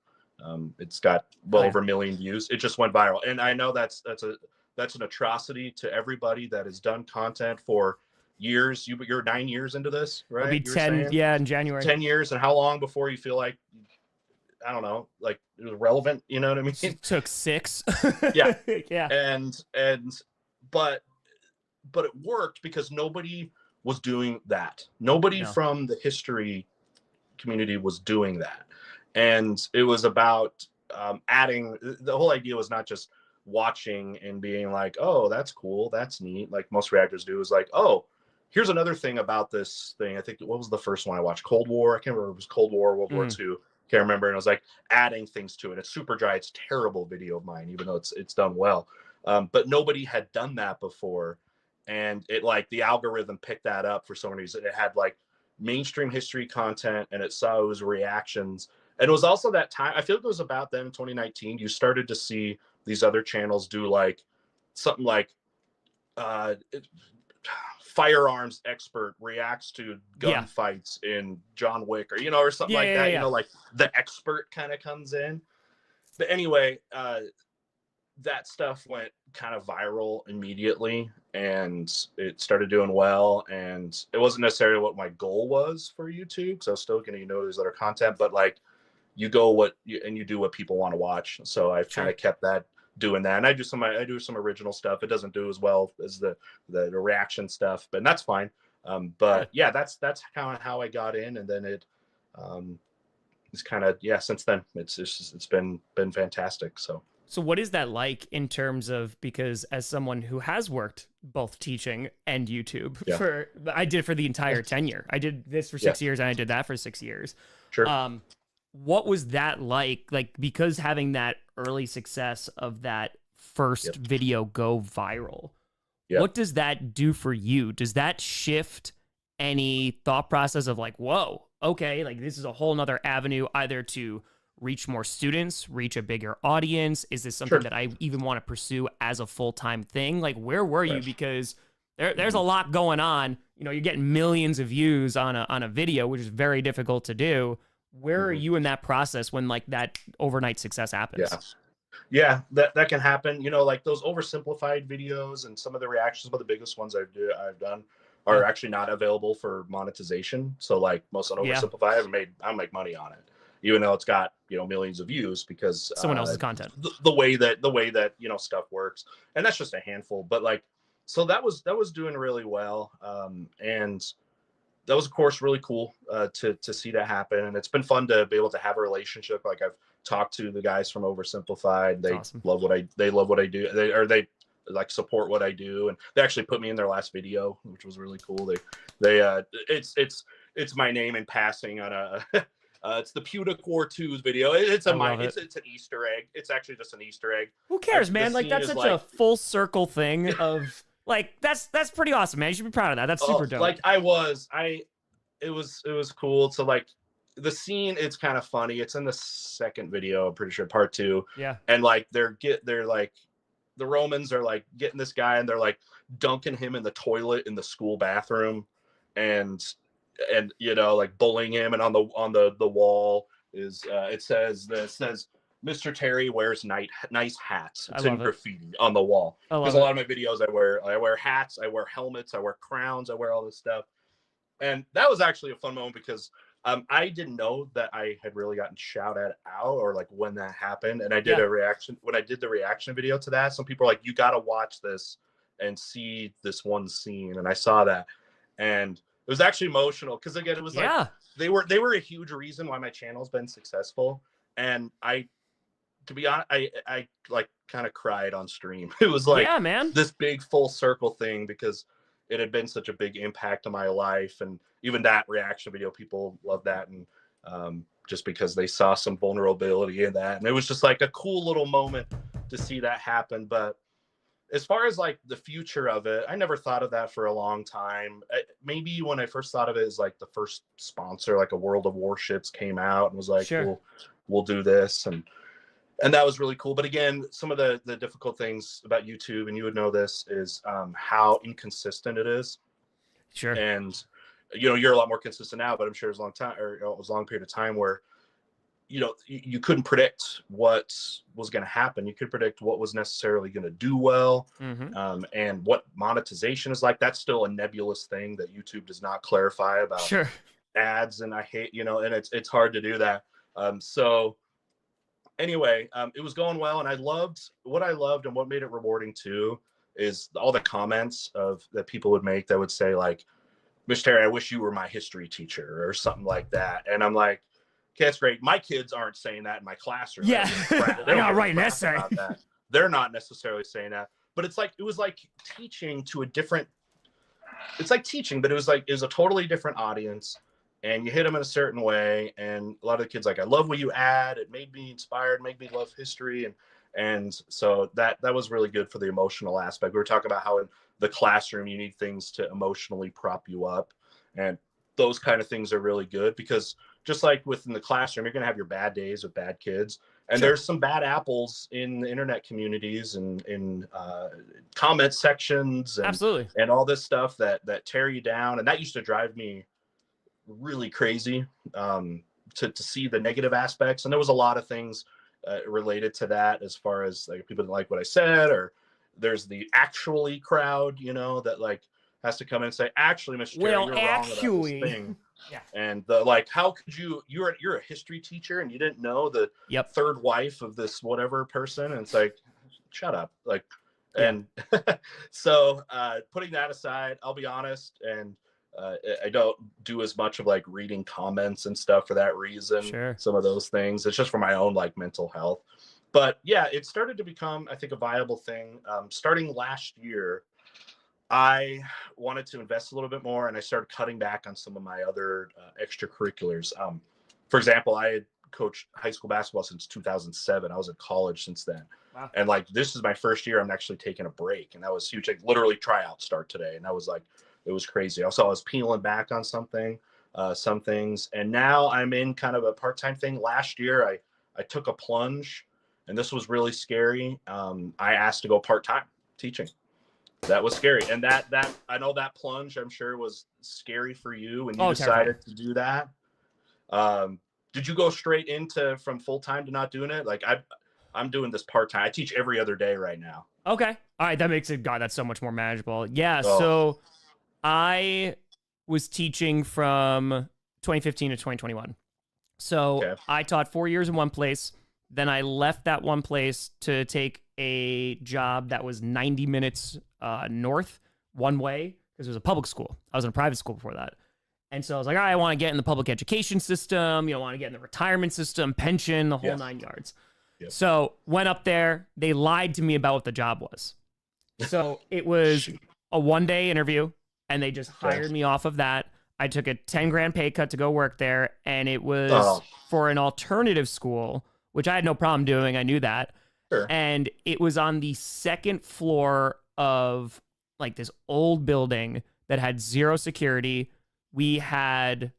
[SPEAKER 2] It's got over 1 million views. It just went viral. And I know that's an atrocity to everybody that has done content for years. You're 9 years into this, right?
[SPEAKER 1] It'll be 10, in January.
[SPEAKER 2] 10 years. And how long before you feel like, I don't know, like it was relevant? You know what I mean?
[SPEAKER 1] It took 6.
[SPEAKER 2] Yeah.
[SPEAKER 1] Yeah.
[SPEAKER 2] But it worked because nobody was doing that. Nobody from the history community was doing that. And it was about adding. The whole idea was not just watching and being like, oh, that's cool, that's neat, like most reactors do. Is like, oh, here's another thing about this thing. I think, what was the first one I watched? Cold War. I can't remember. It was Cold War, World War II. Can't remember. And I was like adding things to it. It's super dry. It's a terrible video of mine, even though it's done well. But nobody had done that before. And it, like, the algorithm picked that up for some reason. It had like mainstream history content, and it saw it was reactions. And it was also that time, I feel like it was about then in 2019, you started to see these other channels do like something like firearms expert reacts to gunfights in John Wick, or, or something like that. Like the expert kind of comes in. But anyway, that stuff went kind of viral immediately, and it started doing well. And it wasn't necessarily what my goal was for YouTube, because I was still going to, there's other content, but like, you go you do what people want to watch. So I've kind of kept doing that. And I do some original stuff. It doesn't do as well as the reaction stuff, but that's fine. But yeah, that's kind of how I got in. And then it's kind of, since then it's been fantastic. So
[SPEAKER 1] what is that like in terms of, because as someone who has worked both teaching and YouTube I did for the entire tenure. I did this for 6 years and I did that for 6 years.
[SPEAKER 2] Sure.
[SPEAKER 1] What was that like, because having that early success of that first video go viral, what does that do for you? Does that shift any thought process of like, whoa, okay, like this is a whole nother avenue either to reach more students, reach a bigger audience? Is this something that I even want to pursue as a full-time thing? Like, where were you? Because there's a lot going on. You're getting millions of views on a video, which is very difficult to do. Where are you in that process when like that overnight success happens?
[SPEAKER 2] Yeah, that can happen. Like those Oversimplified videos and some of the reactions, some of the biggest ones I've done are actually not available for monetization. So like most on Oversimplified, I make money on it, even though it's got millions of views, because
[SPEAKER 1] someone else's content.
[SPEAKER 2] The way that stuff works, and that's just a handful. But like, so that was doing really well, and that was, of course, really cool to see that happen. And it's been fun to be able to have a relationship. Like, I've talked to the guys from Oversimplified. They love what I do. They like support what I do. And they actually put me in their last video, which was really cool. It's my name in passing on a, it's the Pudic War 2's video. It's an Easter egg. It's actually just an Easter egg.
[SPEAKER 1] Who cares, man? Like, that's such a full circle thing of, like, that's pretty awesome, man. You should be proud of that. That's super dope.
[SPEAKER 2] Like, it was cool. So like the scene, it's kind of funny. It's in the second video, I'm pretty sure, part 2. Yeah. And like they're like, the Romans are like getting this guy, and they're like dunking him in the toilet in the school bathroom, and like bullying him. And on the wall is it says Mr. Terry wears nice hats. It's in graffiti on the wall. Because a lot of my videos, I wear hats, I wear helmets, I wear crowns, I wear all this stuff. And that was actually a fun moment, because I didn't know that I had really gotten shouted out, or like when that happened. And I did a reaction. When I did the reaction video to that, some people were like, you got to watch this and see this one scene. And I saw that, and it was actually emotional, because again, it was like they were a huge reason why my channel's been successful. And to be honest, I like kind of cried on stream. It was like this big full circle thing, because it had been such a big impact on my life. And even that reaction video, people love that. And just because they saw some vulnerability in that. And it was just like a cool little moment to see that happen. But as far as like the future of it, I never thought of that for a long time. Maybe when I first thought of it as like the first sponsor, like a World of Warships came out and was like,
[SPEAKER 1] Sure.
[SPEAKER 2] we'll do this. And that was really cool. But again, some of the difficult things about YouTube, and you would know this, is how inconsistent it is.
[SPEAKER 1] Sure.
[SPEAKER 2] And you're a lot more consistent now, but I'm sure it was a long time, or it was a long period of time where you couldn't predict what was going to happen. You could predict what was necessarily going to do well, and what monetization is like. That's still a nebulous thing that YouTube does not clarify about.
[SPEAKER 1] Sure.
[SPEAKER 2] Ads, and I hate, and it's hard to do that. So anyway, it was going well, and I loved, and what made it rewarding too is all the comments that people would make that would say like, "Mr. Terry, I wish you were my history teacher," or something like that. And I'm like, okay, that's great. My kids aren't saying that in my classroom.
[SPEAKER 1] Yeah.
[SPEAKER 2] They're
[SPEAKER 1] not writing an essay.
[SPEAKER 2] They're not necessarily saying that, but it was like teaching to a different, it's like teaching, but it was a totally different audience, and you hit them in a certain way. And a lot of the kids like, "I love what you add. It made me inspired, made me love history." And so that was really good for the emotional aspect. We were talking about how in the classroom, you need things to emotionally prop you up. And those kind of things are really good, because just like within the classroom, you're going to have your bad days with bad kids. And
[SPEAKER 1] Sure.
[SPEAKER 2] There's some bad apples in the internet communities and in comment sections and,
[SPEAKER 1] Absolutely.
[SPEAKER 2] and all this stuff that tear you down. And that used to drive me really crazy, to see the negative aspects. And there was a lot of things related to that, as far as like people didn't like what I said, or there's the actually crowd, that like has to come in and say, "Actually, Mr. Terry, you're wrong about this thing."
[SPEAKER 1] Yeah.
[SPEAKER 2] And like, how could you're a history teacher and you didn't know the third wife of this whatever person? And it's like, shut up. Like, and so putting that aside, I'll be honest, and I don't do as much of like reading comments and stuff for that reason.
[SPEAKER 1] Sure.
[SPEAKER 2] Some of those things, it's just for my own like mental health. But yeah, it started to become, I think, a viable thing. Starting last year, I wanted to invest a little bit more, and I started cutting back on some of my other extracurriculars. For example, I had coached high school basketball since 2007. I was in college since then.
[SPEAKER 1] Wow.
[SPEAKER 2] And like, this is my first year I'm actually taking a break, and that was huge. Like, literally tryout start today, and I was like, it was crazy. Also, I was peeling back on some things, and now I'm in kind of a part-time thing. Last year, I took a plunge, and this was really scary. I asked to go part-time teaching. That was scary. And that I know that plunge, I'm sure, was scary for you when you decided to do that. Did you go straight from full-time to not doing it? Like, I'm doing this part-time. I teach every other day right now.
[SPEAKER 1] Okay. All right. That makes it, God, that's so much more manageable. Yeah. So I was teaching from 2015 to 2021. So I taught 4 years in one place. Then I left that one place to take a job that was 90 minutes north one way, because it was a public school. I was in a private school before that. And so I was like, all right, I want to get in the public education system, want to get in the retirement system, pension, the whole 9 yards. Yep. So went up there. They lied to me about what the job was. So it was a one-day interview, and they just hired me off of that. I took a 10 grand pay cut to go work there, and it was for an alternative school, which I had no problem doing. I knew that.
[SPEAKER 2] Sure.
[SPEAKER 1] And it was on the second floor of like this old building that had zero security. We had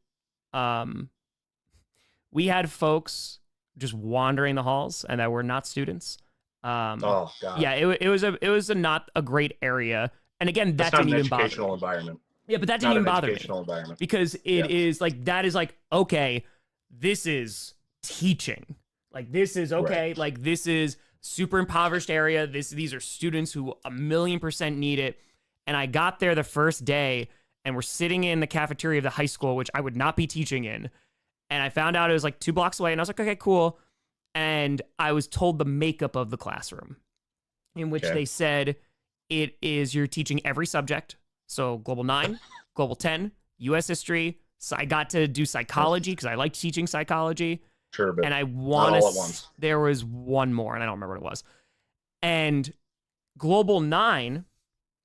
[SPEAKER 1] folks just wandering the halls, and that were not students.
[SPEAKER 2] God.
[SPEAKER 1] Yeah, it was a not a great area. And again, that didn't even bother me.
[SPEAKER 2] Educational environment.
[SPEAKER 1] Yeah, but that didn't even bother me, because it is like, that is like, okay, this is teaching. Like, this is okay. Right. Like, this is super impoverished area. These are students who 1,000,000% need it. And I got there the first day, and we're sitting in the cafeteria of the high school, which I would not be teaching in. And I found out it was like 2 blocks away, and I was like, okay, cool. And I was told the makeup of the classroom, in which they said it is, you're teaching every subject. So Global 9, Global 10, U.S. history. So I got to do psychology, because I liked teaching psychology.
[SPEAKER 2] Sure, but
[SPEAKER 1] and I
[SPEAKER 2] want to.
[SPEAKER 1] There was one more, and I don't remember what it was. And Global 9,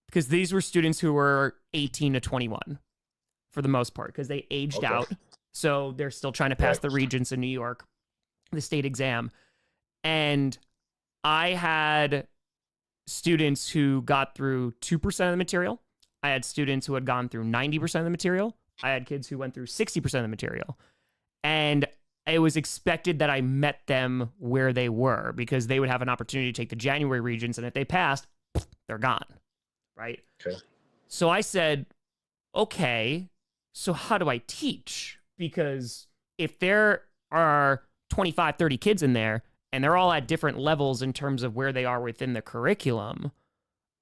[SPEAKER 1] because these were students who were 18 to 21 for the most part, because they aged out. So they're still trying to pass the regents in New York, the state exam. And I had students who got through 2% of the material. I had students who had gone through 90% of the material. I had kids who went through 60% of the material. And it was expected that I met them where they were because they would have an opportunity to take the January regents. And if they passed, they're gone. Right?
[SPEAKER 2] Okay.
[SPEAKER 1] So I said, okay, so how do I teach? Because if there are 25, 30 kids in there and they're all at different levels in terms of where they are within the curriculum,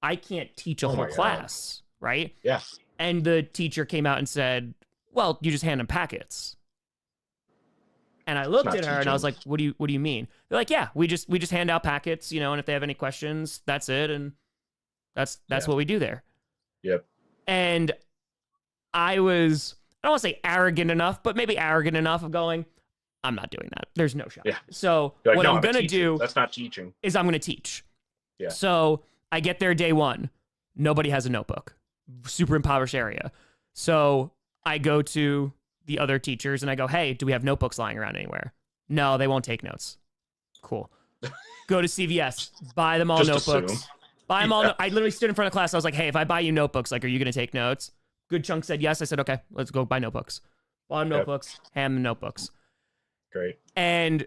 [SPEAKER 1] I can't teach a whole class, right?
[SPEAKER 2] Yeah.
[SPEAKER 1] And the teacher came out and said, well, you just hand them packets. And I looked at her and I was like, what do you mean? They're like, yeah, we just hand out packets, you know, and if they have any questions, that's it. And that's what we do there.
[SPEAKER 2] Yep.
[SPEAKER 1] And I don't want to say arrogant enough, but maybe arrogant enough of going, I'm not doing that. There's no shot.
[SPEAKER 2] Yeah.
[SPEAKER 1] So
[SPEAKER 2] like,
[SPEAKER 1] what
[SPEAKER 2] no,
[SPEAKER 1] I'm going to do
[SPEAKER 2] that's not teaching.
[SPEAKER 1] Is I'm going to teach.
[SPEAKER 2] Yeah.
[SPEAKER 1] So I get there day one. Nobody has a notebook. Super impoverished area. So I go to the other teachers and I go, hey, do we have notebooks lying around anywhere? No, they won't take notes. Cool. Go to CVS, buy them all
[SPEAKER 2] Just
[SPEAKER 1] notebooks.
[SPEAKER 2] assume.
[SPEAKER 1] Buy them all. I literally stood in front of class. I was like, hey, if I buy you notebooks, like, are you going to take notes? Good chunk said yes. I said, okay, let's go buy notebooks. Bought them notebooks, hand them notebooks.
[SPEAKER 2] Great.
[SPEAKER 1] And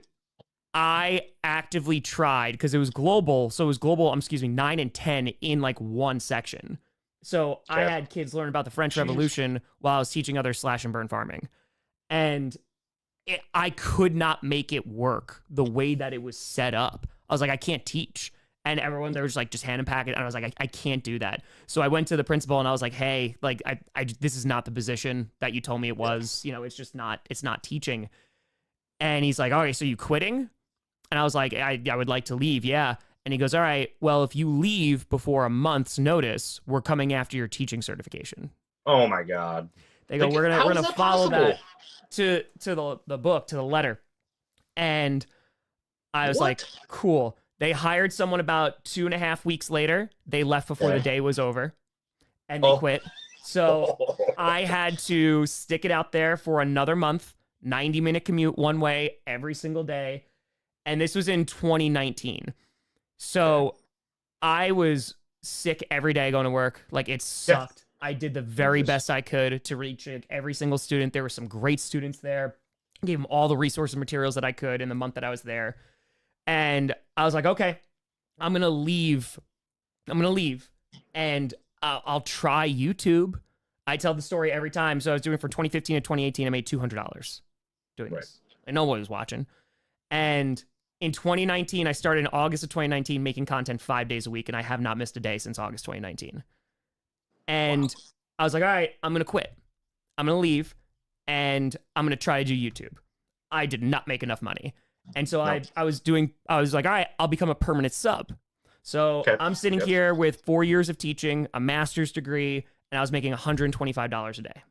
[SPEAKER 1] I actively tried because it was global. So it was global, 9 and 10 in like one section. So I had kids learn about the French Revolution while I was teaching others slash and burn farming. And I could not make it work the way that it was set up. I was like, I can't teach. And everyone there was like, just hand and pack it. And I was like, I can't do that. So I went to the principal and I was like, hey, like, this is not the position that you told me it was. You know, it's just not, it's not teaching. And he's like, all right, so you quitting? And I was like, I would like to leave. Yeah. And he goes, all right, well, if you leave before a month's notice, we're coming after your teaching certification.
[SPEAKER 2] Oh my God.
[SPEAKER 1] They go, we're gonna follow that to the book, to the letter. And I was like, cool. They hired someone about 2.5 weeks later. They left before the day was over and they quit. So I had to stick it out there for another month, 90-minute commute one way every single day. And this was in 2019. So I was sick every day going to work. Like, it sucked. I did the very best I could to reach every single student. There were some great students there. I gave them all the resources and materials that I could in the month that I was there. And I was like, okay, I'm going to leave. And I'll try YouTube. I tell the story every time. So I was doing it for 2015 and 2018. I made $200 doing this. And nobody was watching. And in 2019, I started in August of 2019 making content 5 days a week, and I have not missed a day since August 2019. And I was like, all right, I'm going to quit. I'm going to leave, and I'm going to try to do YouTube. I did not make enough money. And so I was like, all right, I'll become a permanent sub. So I'm sitting here with 4 years of teaching, a master's degree, and I was making $125 a day.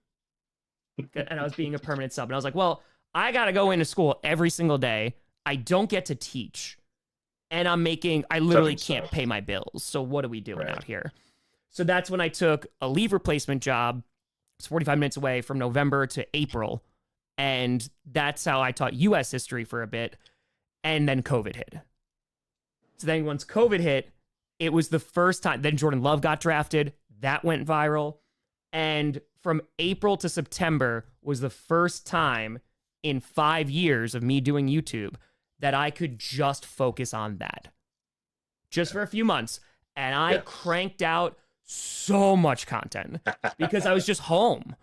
[SPEAKER 1] And I was being a permanent sub. And I was like, well, I got to go into school every single day. I don't get to teach. And I literally can't pay my bills. So what are we doing out here? So that's when I took a leave replacement job. It's 45 minutes away from November to April. And that's how I taught US history for a bit. And then COVID hit. So then once COVID hit, it was the first time. Then Jordan Love got drafted. That went viral. And from April to September was the first time in 5 years of me doing YouTube that I could just focus on that. Just for a few months. And I cranked out so much content because I was just home.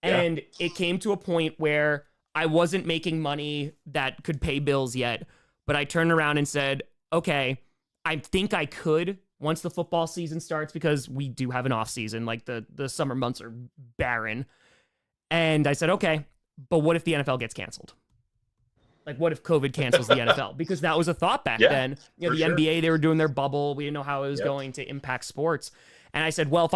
[SPEAKER 1] And it came to a point where I wasn't making money that could pay bills yet. But I turned around and said, okay, I think I could once the football season starts, because we do have an off season. Like the summer months are barren. And I said, okay, but what if the NFL gets canceled? Like, what if COVID cancels the NFL? Because that was a thought back then. You know, the NBA, they were doing their bubble. We didn't know how it was going to impact sports. And I said, well,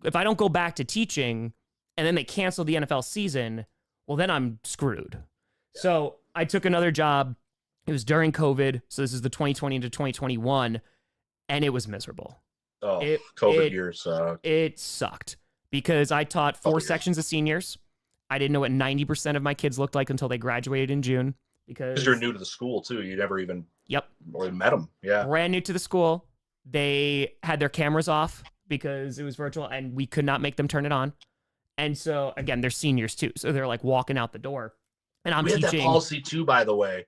[SPEAKER 1] if I don't go back to teaching and then they cancel the NFL season, well, then I'm screwed. So I took another job. It was during COVID. So this is the 2020 to 2021. And it was miserable.
[SPEAKER 2] COVID years sucked.
[SPEAKER 1] It sucked because I taught 4 sections of seniors. I didn't know what 90% of my kids looked like until they graduated in June
[SPEAKER 2] Because you're new to the school too. You never even really met them. Yeah.
[SPEAKER 1] Brand new to the school. They had their cameras off because it was virtual and we could not make them turn it on. And so again, they're seniors too. So they're like walking out the door. And I'm
[SPEAKER 2] We had
[SPEAKER 1] teaching.
[SPEAKER 2] that policy too, by the way.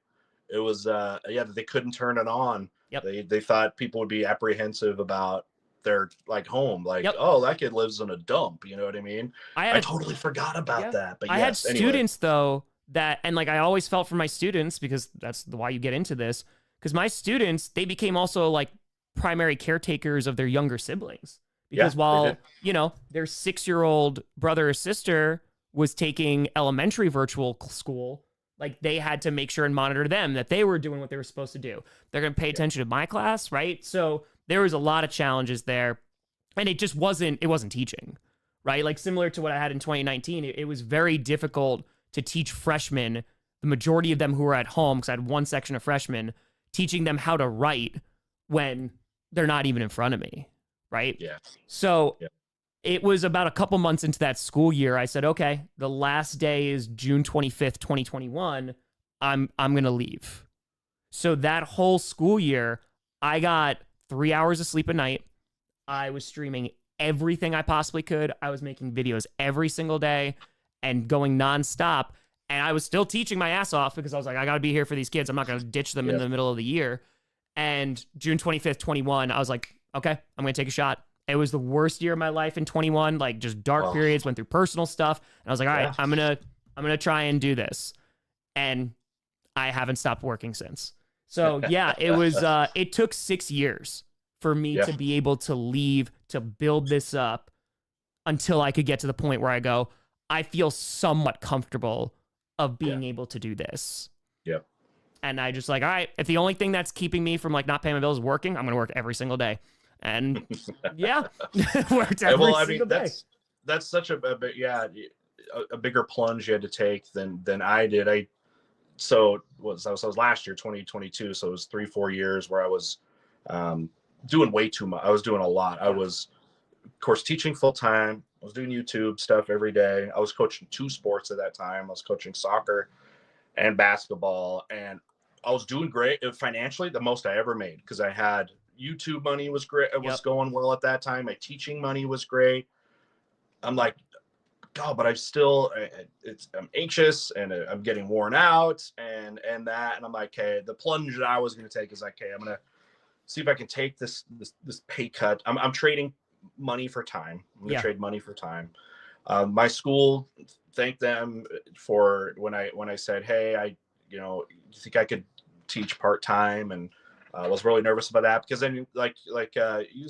[SPEAKER 2] It was that they couldn't turn it on.
[SPEAKER 1] Yep.
[SPEAKER 2] They thought people would be apprehensive about their like home, like,
[SPEAKER 1] Yep.
[SPEAKER 2] oh, that kid lives in a dump, you know what I mean? I totally forgot about that. But
[SPEAKER 1] I had students though that, and like I always felt for my students, because that's why you get into this, because my students, they became also like primary caretakers of their younger siblings, because while their 6-year-old brother or sister was taking elementary virtual school, like they had to make sure and monitor them, that they were doing what they were supposed to do. They're going to pay attention to my class, right? So there was a lot of challenges there, and it wasn't teaching, right? Like similar to what I had in 2019, it was very difficult to teach freshmen, the majority of them who were at home, because I had one section of freshmen, teaching them how to write when they're not even in front of me, right?
[SPEAKER 2] Yeah.
[SPEAKER 1] So it was about a couple months into that school year, I said, okay, the last day is June 25th, 2021. I'm going to leave. So that whole school year, I got 3 hours of sleep a night. I was streaming everything I possibly could. I was making videos every single day and going nonstop. And I was still teaching my ass off because I was like, I got to be here for these kids. I'm not going to ditch them in the middle of the year. And June 25th, 21, I was like, okay, I'm going to take a shot. It was the worst year of my life in 21, like just dark periods, went through personal stuff. And I was like, all right, I'm going to try and do this. And I haven't stopped working since. So yeah, it was, it took 6 years for me to be able to leave, to build this up until I could get to the point where I go, I feel somewhat comfortable of being able to do this.
[SPEAKER 2] Yep.
[SPEAKER 1] And I just like, all right, if the only thing that's keeping me from like not paying my bills is working, I'm going to work every single day. And worked every single day.
[SPEAKER 2] That's such a bigger plunge you had to take than I did. So was last year, 2022. So it was 3-4 years where I was doing way too much. I was doing a lot. I was, of course, teaching full time. I was doing YouTube stuff every day. I was coaching 2 sports at that time. I was coaching soccer and basketball, and I was doing great financially, the most I ever made, because I had YouTube money was great. It was going well at that time. My teaching money was great. I'm like, God, but I'm anxious and I'm getting worn out and that. And I'm like, okay, the plunge that I was going to take is like, okay, I'm going to see if I can take this pay cut. I'm trading money for time. I'm going to trade money for time. My school, thank them for when I said, hey, you think I could teach part-time, and I was really nervous about that, because then like you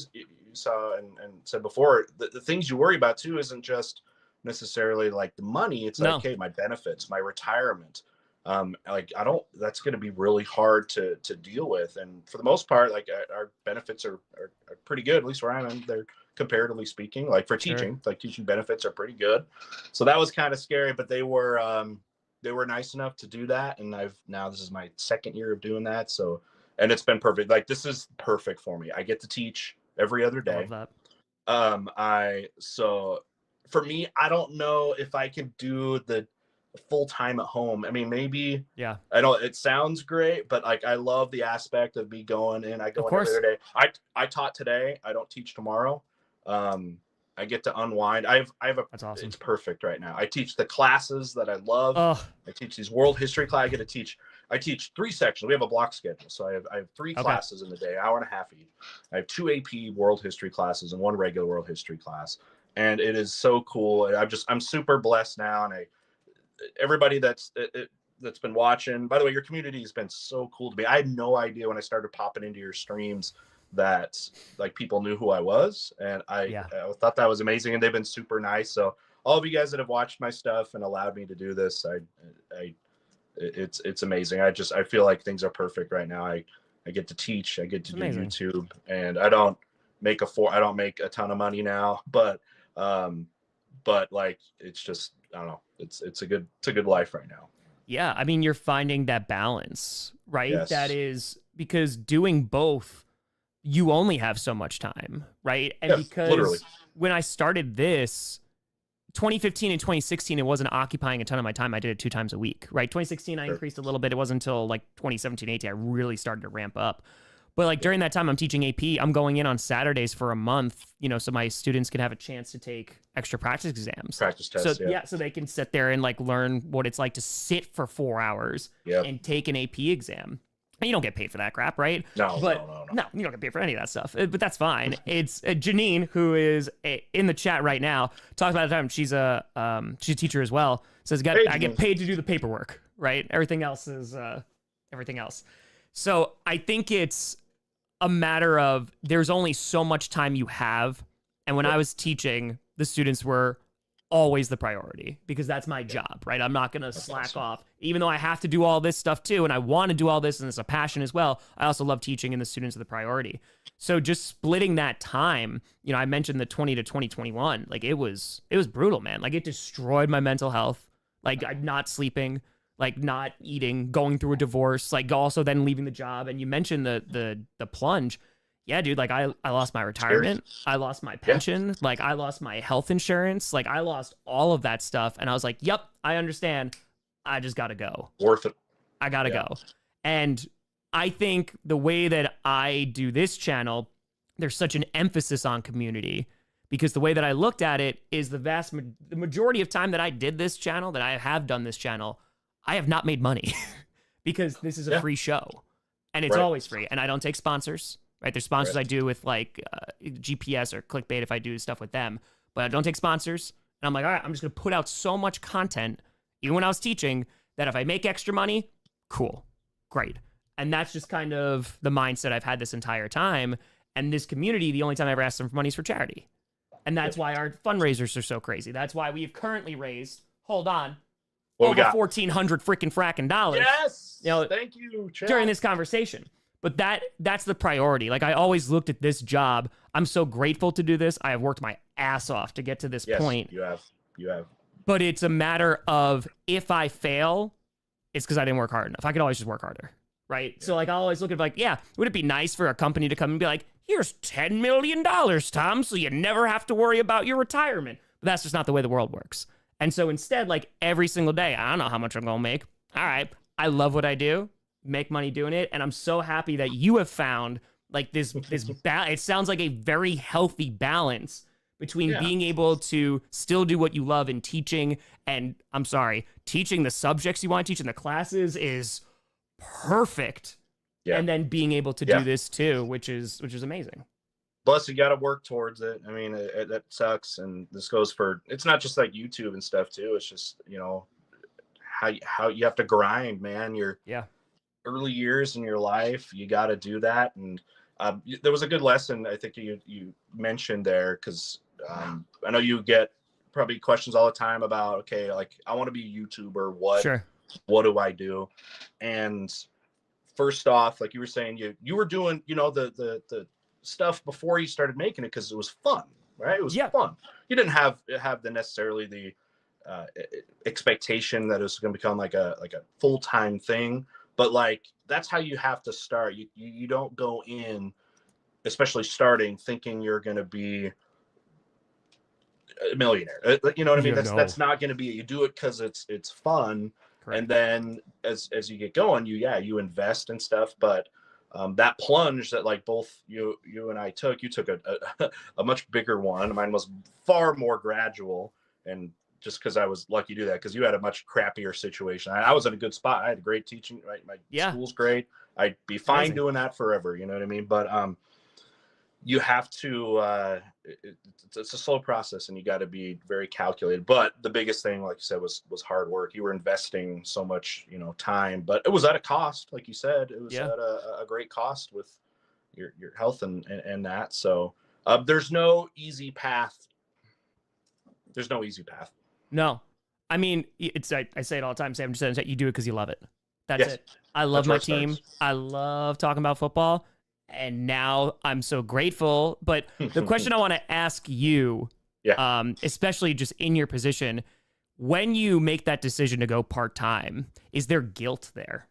[SPEAKER 2] saw and said before, the things you worry about too isn't just necessarily like the money. It's like, okay, my benefits, my retirement, that's going to be really hard to deal with. And for the most part, like our benefits are pretty good, at least where I'm in. They're comparatively speaking, like for teaching, like teaching benefits are pretty good. So that was kind of scary, but they were nice enough to do that. And this is my 2nd year of doing that. So, and it's been perfect. Like, this is perfect for me. I get to teach every other day.
[SPEAKER 1] Love that.
[SPEAKER 2] So for me, I don't know if I can do the full time at home. I mean, maybe, I know it sounds great, but like, I love the aspect of me going in. I go in every other day. I taught today. I don't teach tomorrow. I get to unwind. That's awesome. It's perfect right now. I teach the classes that I love. I teach these world history classes. I teach 3 sections. We have a block schedule. So I have 3 classes in the day, hour and a half each. I have 2 AP world history classes and 1 regular world history class. And it is so cool. I'm super blessed now. And everybody that's been watching, by the way, your community has been so cool to me. I had no idea when I started popping into your streams that like people knew who I was, and I thought that was amazing, and they've been super nice. So all of you guys that have watched my stuff and allowed me to do this, it's amazing. I feel like things are perfect right now. I get to teach, I get to do YouTube, and I don't make a ton of money now, but like, it's just, I don't know, it's a good life right now.
[SPEAKER 1] Yeah, I mean, you're finding that balance, right?
[SPEAKER 2] Yes.
[SPEAKER 1] That is because doing both, you only have so much time, right? And because
[SPEAKER 2] literally,
[SPEAKER 1] when I started this, 2015 and 2016, it wasn't occupying a ton of my time. I did it 2 times a week, right? 2016, I increased a little bit. It wasn't until like 2017, 18, I really started to ramp up. But like during that time, I'm teaching AP. I'm going in on Saturdays for a month, you know, so my students can have a chance to take extra practice exams.
[SPEAKER 2] Practice tests,
[SPEAKER 1] So so they can sit there and like learn what it's like to sit for 4 hours and take an AP exam. And you don't get paid for that crap, right?
[SPEAKER 2] No,
[SPEAKER 1] no, you don't get paid for any of that stuff. But that's fine. It's Janine, who is in the chat right now, talks about the time she's a teacher as well. Says I get paid to do the paperwork, right? Everything else is everything else. So I think it's a matter of there's only so much time you have. And when I was teaching, the students were always the priority because that's my job, right? I'm not going to slack off, even though I have to do all this stuff too. And I want to do all this and it's a passion as well. I also love teaching and the students are the priority. So just splitting that time, you know, I mentioned the 20 to 2021, like it was brutal, man. Like it destroyed my mental health. Like I'm not sleeping, like not eating, going through a divorce, like also then leaving the job. And you mentioned the plunge. Yeah, dude, like I lost my retirement. I lost my pension. Like I lost my health insurance. Like I lost all of that stuff. And I was like, yep, I understand. I just got to go.
[SPEAKER 2] Worth it.
[SPEAKER 1] I got to go. And I think the way that I do this channel, there's such an emphasis on community because the way that I looked at it is the majority of time that I did this channel, that I have done this channel, I have not made money because this is a free show and it's always free. And I don't take sponsors. Right, there's sponsors I do with like GPS or Clickbait if I do stuff with them, but I don't take sponsors. And I'm like, all right, I'm just gonna put out so much content, even when I was teaching, that if I make extra money, cool, great. And that's just kind of the mindset I've had this entire time. And this community, the only time I ever ask them for money is for charity, and that's why our fundraisers are so crazy. That's why we've currently raised, hold on, over $1,400 freaking fracking dollars.
[SPEAKER 2] Yes,
[SPEAKER 1] you know,
[SPEAKER 2] thank you, Chad.
[SPEAKER 1] During this conversation. But that's the priority. Like I always looked at this job. I'm so grateful to do this. I have worked my ass off to get to this point.
[SPEAKER 2] You have.
[SPEAKER 1] But it's a matter of if I fail, it's because I didn't work hard enough. I could always just work harder, right? Yeah. So like I always look at like, yeah, would it be nice for a company to come and be like, here's $10 million, Tom, so you never have to worry about your retirement. But that's just not the way the world works. And so instead, like every single day, I don't know how much I'm gonna make. All right, I love what I do. Make money doing it, and I'm so happy that you have found like this it sounds like a very healthy balance between being able to still do what you love in teaching, and I'm sorry, teaching the subjects you want to teach in the classes is perfect, and then being able to do this too, which is amazing.
[SPEAKER 2] Plus, you got to work towards it. I mean, that sucks, and this goes for it's not just like YouTube and stuff too. It's just, you know, how you have to grind, man. Early years in your life, you got to do that. And there was a good lesson I think you mentioned there, because I know you get probably questions all the time about, okay, like I want to be a YouTuber, what do I do? And first off, like you were saying, you were doing, you know, the stuff before you started making it because it was fun, right? It was fun. You didn't have necessarily the expectation that it was going to become like a full-time thing. But like, that's how you have to start. You don't go in, especially starting, thinking you're going to be a millionaire. You know what I mean? That's not going to be, you do it because it's fun. Correct. And then as you get going, you invest and stuff. But that plunge that like both you and I took, you took a much bigger one. Mine was far more gradual, and just because I was lucky to do that, because you had a much crappier situation. I was in a good spot. I had great teaching, right? My school's great. I'd be fine doing that forever. You know what I mean? But you have to, it's a slow process, and you got to be very calculated. But the biggest thing, like you said, was hard work. You were investing so much, you know, time, but it was at a cost. Like you said, it was at a great cost with your health and that. So there's no easy path. There's no easy path.
[SPEAKER 1] No, I mean, I say it all the time. Sam just said you do it because you love it. That's it. I love my team. I love talking about football, and now I'm so grateful. But the question I want to ask you, especially just in your position, when you make that decision to go part-time, is there guilt there?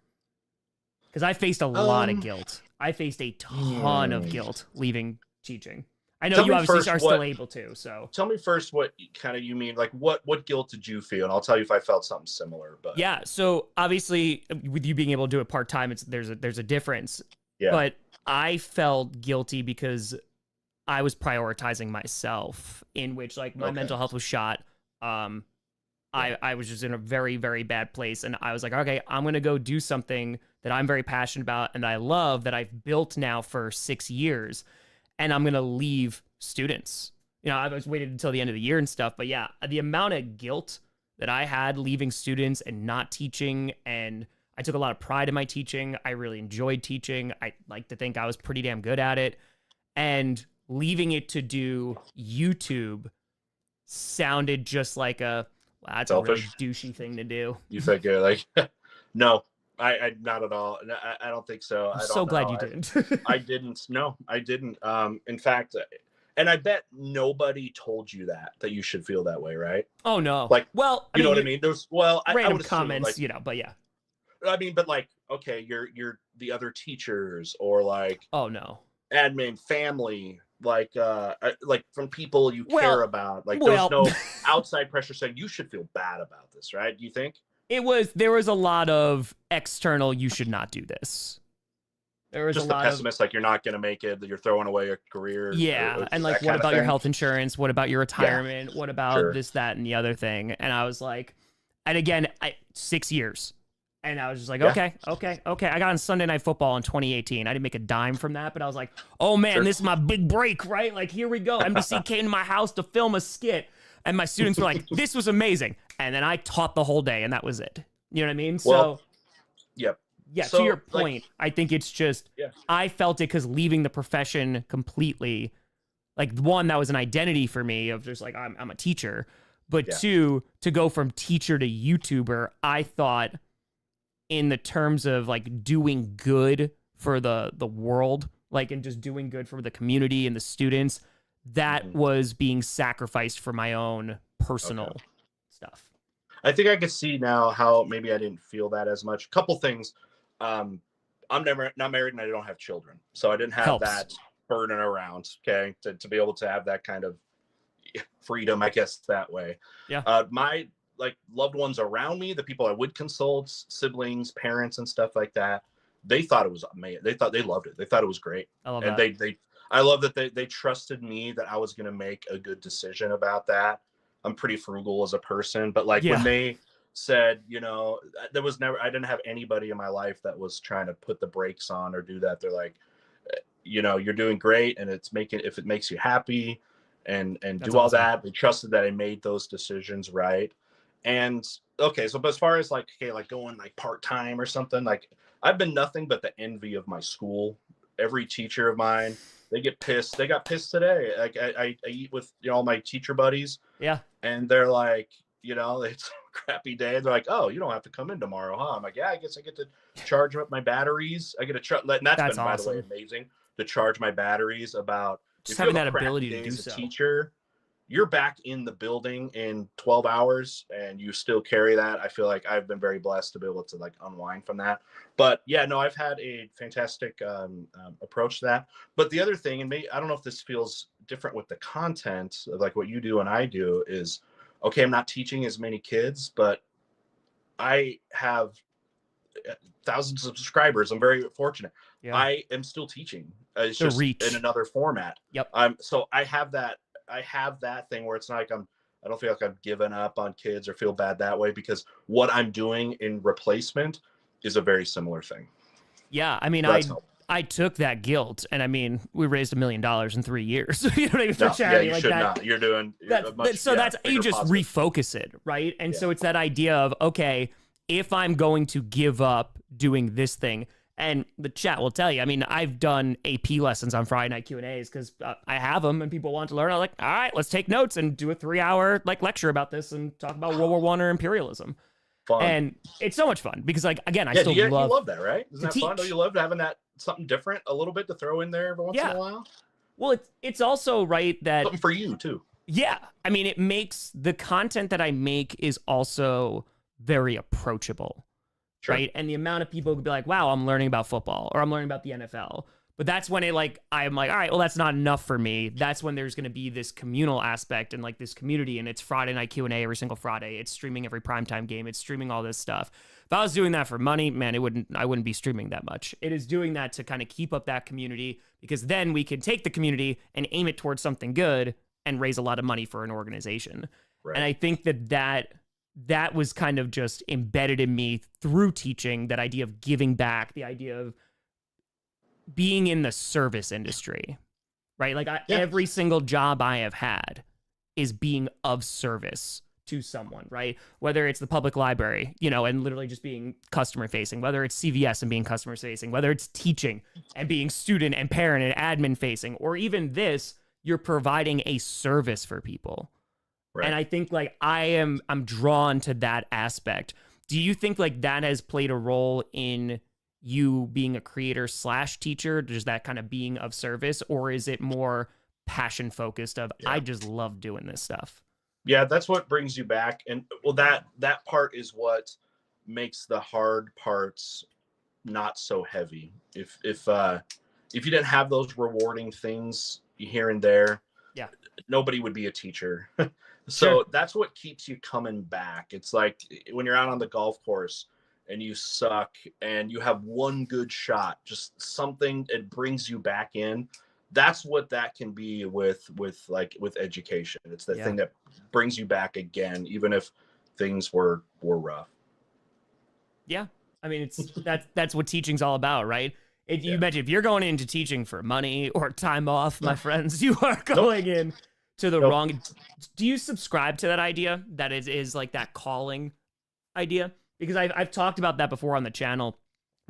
[SPEAKER 1] Because I faced a lot of guilt. I faced a ton of guilt leaving teaching. I know
[SPEAKER 2] Tell
[SPEAKER 1] you
[SPEAKER 2] me
[SPEAKER 1] obviously
[SPEAKER 2] first
[SPEAKER 1] are still able to, so.
[SPEAKER 2] Tell me first what kind of you mean, like what guilt did you feel? And I'll tell you if I felt something similar. But
[SPEAKER 1] Yeah, so obviously with you being able to do it part-time, there's a difference.
[SPEAKER 2] yeah,
[SPEAKER 1] But I felt guilty because I was prioritizing myself, in which like my
[SPEAKER 2] okay,
[SPEAKER 1] mental health was shot. I was just in a very, very bad place. And I was like, okay, I'm going to go do something that I'm very passionate about and that I love, that I've built now for 6 years. And I'm going to leave students. You know, I was waited until the end of the year and stuff. But yeah, the amount of guilt that I had leaving students and not teaching. And I took a lot of pride in my teaching. I really enjoyed teaching. I like to think I was pretty damn good at it. And leaving it to do YouTube sounded just like well, that's
[SPEAKER 2] selfish.
[SPEAKER 1] a really douchey thing to do.
[SPEAKER 2] You think you're like, no, I not at all. I don't think so.
[SPEAKER 1] I'm
[SPEAKER 2] I don't
[SPEAKER 1] so glad
[SPEAKER 2] know.
[SPEAKER 1] you didn't.
[SPEAKER 2] I didn't. No, I didn't. In fact, and I bet nobody told you that you should feel that way, right?
[SPEAKER 1] Oh no.
[SPEAKER 2] Like,
[SPEAKER 1] well,
[SPEAKER 2] you know what I mean? There's I
[SPEAKER 1] random
[SPEAKER 2] would assume,
[SPEAKER 1] comments,
[SPEAKER 2] like,
[SPEAKER 1] you know, but yeah.
[SPEAKER 2] I mean, but like, okay, you're the other teachers or like
[SPEAKER 1] Oh no.
[SPEAKER 2] admin, family, like from people you
[SPEAKER 1] Well-
[SPEAKER 2] care about. Like
[SPEAKER 1] well-
[SPEAKER 2] there's no outside pressure saying you should feel bad about this, right? Do you think?
[SPEAKER 1] There was a lot of external, you should not do this. There was
[SPEAKER 2] Just
[SPEAKER 1] a
[SPEAKER 2] the
[SPEAKER 1] lot
[SPEAKER 2] pessimist, like you're not going to make it, that you're throwing away your career.
[SPEAKER 1] yeah, and like
[SPEAKER 2] that
[SPEAKER 1] what
[SPEAKER 2] kind of
[SPEAKER 1] about your
[SPEAKER 2] thing.
[SPEAKER 1] health insurance? What about your retirement? What about
[SPEAKER 2] Sure.
[SPEAKER 1] this, that, and the other thing? And I was like, and again, 6 years. And I was just like,
[SPEAKER 2] Yeah.
[SPEAKER 1] okay. I got on Sunday Night Football in 2018. I didn't make a dime from that, but I was like, oh man,
[SPEAKER 2] Sure.
[SPEAKER 1] this is my big break, right? Like, here we go. NBC came to my house to film a skit. And my students were like, this was amazing. And then I taught the whole day, and that was it. You know what I mean?
[SPEAKER 2] Well,
[SPEAKER 1] So,
[SPEAKER 2] yep.
[SPEAKER 1] yeah,
[SPEAKER 2] So,
[SPEAKER 1] to your
[SPEAKER 2] like-
[SPEAKER 1] point, I think it's just,
[SPEAKER 2] Yeah.
[SPEAKER 1] I felt it because leaving the profession completely, like, one, that was an identity for me of just like, I'm a teacher. But
[SPEAKER 2] Yeah.
[SPEAKER 1] two, to go from teacher to YouTuber, I thought in the terms of like doing good for the world, like, and just doing good for the community and the students, that
[SPEAKER 2] Mhm.
[SPEAKER 1] was being sacrificed for my own personal stuff.
[SPEAKER 2] I think I could see now how maybe I didn't feel that as much. Couple things. I'm not married and I don't have children. So I didn't have
[SPEAKER 1] Helps.
[SPEAKER 2] that burden around, okay, to be able to have that kind of freedom, I guess, that way.
[SPEAKER 1] Yeah.
[SPEAKER 2] My like loved ones around me, the people I would consult, siblings, parents, and stuff like that, they thought it was amazing. They loved it. They thought it was great.
[SPEAKER 1] I love
[SPEAKER 2] And
[SPEAKER 1] that.
[SPEAKER 2] I love that they trusted me that I was going to make a good decision about that. I'm pretty frugal as a person, but like
[SPEAKER 1] Yeah.
[SPEAKER 2] when they said, you know, I didn't have anybody in my life that was trying to put the brakes on or do that. They're like, you know, you're doing great. And if it makes you happy and
[SPEAKER 1] That's
[SPEAKER 2] do all
[SPEAKER 1] awesome.
[SPEAKER 2] that, they trusted that I made those decisions right. And okay, so but as far as like, okay, like going like part-time or something, like I've been nothing but the envy of my school. Every teacher of mine, they get pissed. They got pissed today. Like I eat with, you know, all my teacher buddies,
[SPEAKER 1] Yeah.
[SPEAKER 2] and they're like, you know, it's a crappy day. They're like, oh, you don't have to come in tomorrow, huh? I'm like, yeah, I guess I get to charge up my batteries. I get to charge, and that's
[SPEAKER 1] That's
[SPEAKER 2] been, by the way,
[SPEAKER 1] awesome.
[SPEAKER 2] amazing to charge my batteries. About
[SPEAKER 1] Just
[SPEAKER 2] if you
[SPEAKER 1] having
[SPEAKER 2] have
[SPEAKER 1] that
[SPEAKER 2] a crappy
[SPEAKER 1] ability to
[SPEAKER 2] day
[SPEAKER 1] do
[SPEAKER 2] as a
[SPEAKER 1] so.
[SPEAKER 2] teacher, you're back in the building in 12 hours and you still carry that. I feel like I've been very blessed to be able to like unwind from that. But yeah, no, I've had a fantastic approach to that. But the other thing, and maybe I don't know if this feels different with the content, like what you do and I do, is okay, I'm not teaching as many kids, but I have thousands of subscribers. I'm very fortunate.
[SPEAKER 1] Yeah.
[SPEAKER 2] I am still teaching. It's
[SPEAKER 1] The
[SPEAKER 2] just
[SPEAKER 1] reach.
[SPEAKER 2] in another format.
[SPEAKER 1] Yep.
[SPEAKER 2] So I have that thing where it's not like I don't feel like I've given up on kids or feel bad that way, because what I'm doing in replacement is a very similar thing.
[SPEAKER 1] Yeah. I mean,
[SPEAKER 2] That's helpful.
[SPEAKER 1] I took that guilt, and I mean, we raised $1 million in 3 years. You know what I mean? For
[SPEAKER 2] No,
[SPEAKER 1] charity,
[SPEAKER 2] you
[SPEAKER 1] like
[SPEAKER 2] should
[SPEAKER 1] that.
[SPEAKER 2] not. You're doing a much,
[SPEAKER 1] So that's you
[SPEAKER 2] bigger
[SPEAKER 1] just
[SPEAKER 2] positive.
[SPEAKER 1] refocus it, right? And so
[SPEAKER 2] Yeah.
[SPEAKER 1] it's that idea of, okay, if I'm going to give up doing this thing, and the chat will tell you, I mean, I've done AP lessons on Friday night Q&As because I have them and people want to learn. I'm like, all right, let's take notes and do a 3-hour like lecture about this and talk about World War I or imperialism.
[SPEAKER 2] Fun.
[SPEAKER 1] And it's so much fun because, like, again, I
[SPEAKER 2] yeah,
[SPEAKER 1] still
[SPEAKER 2] you
[SPEAKER 1] love.
[SPEAKER 2] love that, right? Isn't
[SPEAKER 1] to
[SPEAKER 2] that fun? Don't
[SPEAKER 1] teach.
[SPEAKER 2] you love having that something different a little bit to throw in there every once in a while?
[SPEAKER 1] Well, it's also right that
[SPEAKER 2] Something for you too.
[SPEAKER 1] yeah, I mean, it makes the content that I make is also very approachable.
[SPEAKER 2] Sure.
[SPEAKER 1] Right. And the amount of people could be like, wow, I'm learning about football or I'm learning about the NFL. But that's when I'm like, all right, well, that's not enough for me. That's when there's going to be this communal aspect and like this community, and it's Friday night Q&A every single Friday. It's streaming every primetime game. It's streaming all this stuff. If I was doing that for money, man, I wouldn't be streaming that much. It is doing that to kind of keep up that community, because then we can take the community and aim it towards something good and raise a lot of money for an organization.
[SPEAKER 2] Right.
[SPEAKER 1] And I think that was kind of just embedded in me through teaching, that idea of giving back, the idea of being in the service industry, right? Like every single job I have had is being of service to someone, right? Whether it's the public library, and literally just being customer facing, whether it's CVS and being customer facing, whether it's teaching and being student and parent and admin facing, or even this, you're providing a service for people. Right. And I think like I'm drawn to that aspect. Do you think like that has played a role in you being a creator / teacher, just that kind of being of service, or is it more passion focused of I just love doing this stuff?
[SPEAKER 2] Yeah, that's what brings you back. And well, that part is what makes the hard parts not so heavy. If you didn't have those rewarding things here and there, nobody would be a teacher. So that's what keeps you coming back. It's like when you're out on the golf course and you suck and you have one good shot, just something, it brings you back in. That's what that can be with education. It's the thing that brings you back again, even if things were rough. Yeah.
[SPEAKER 1] I mean, that's what teaching's all about, right? You mentioned if you're going into teaching for money or time off, my friends, you are going in to the wrong. Do you subscribe to that idea that it is like that calling idea? Because I've talked about that before on the channel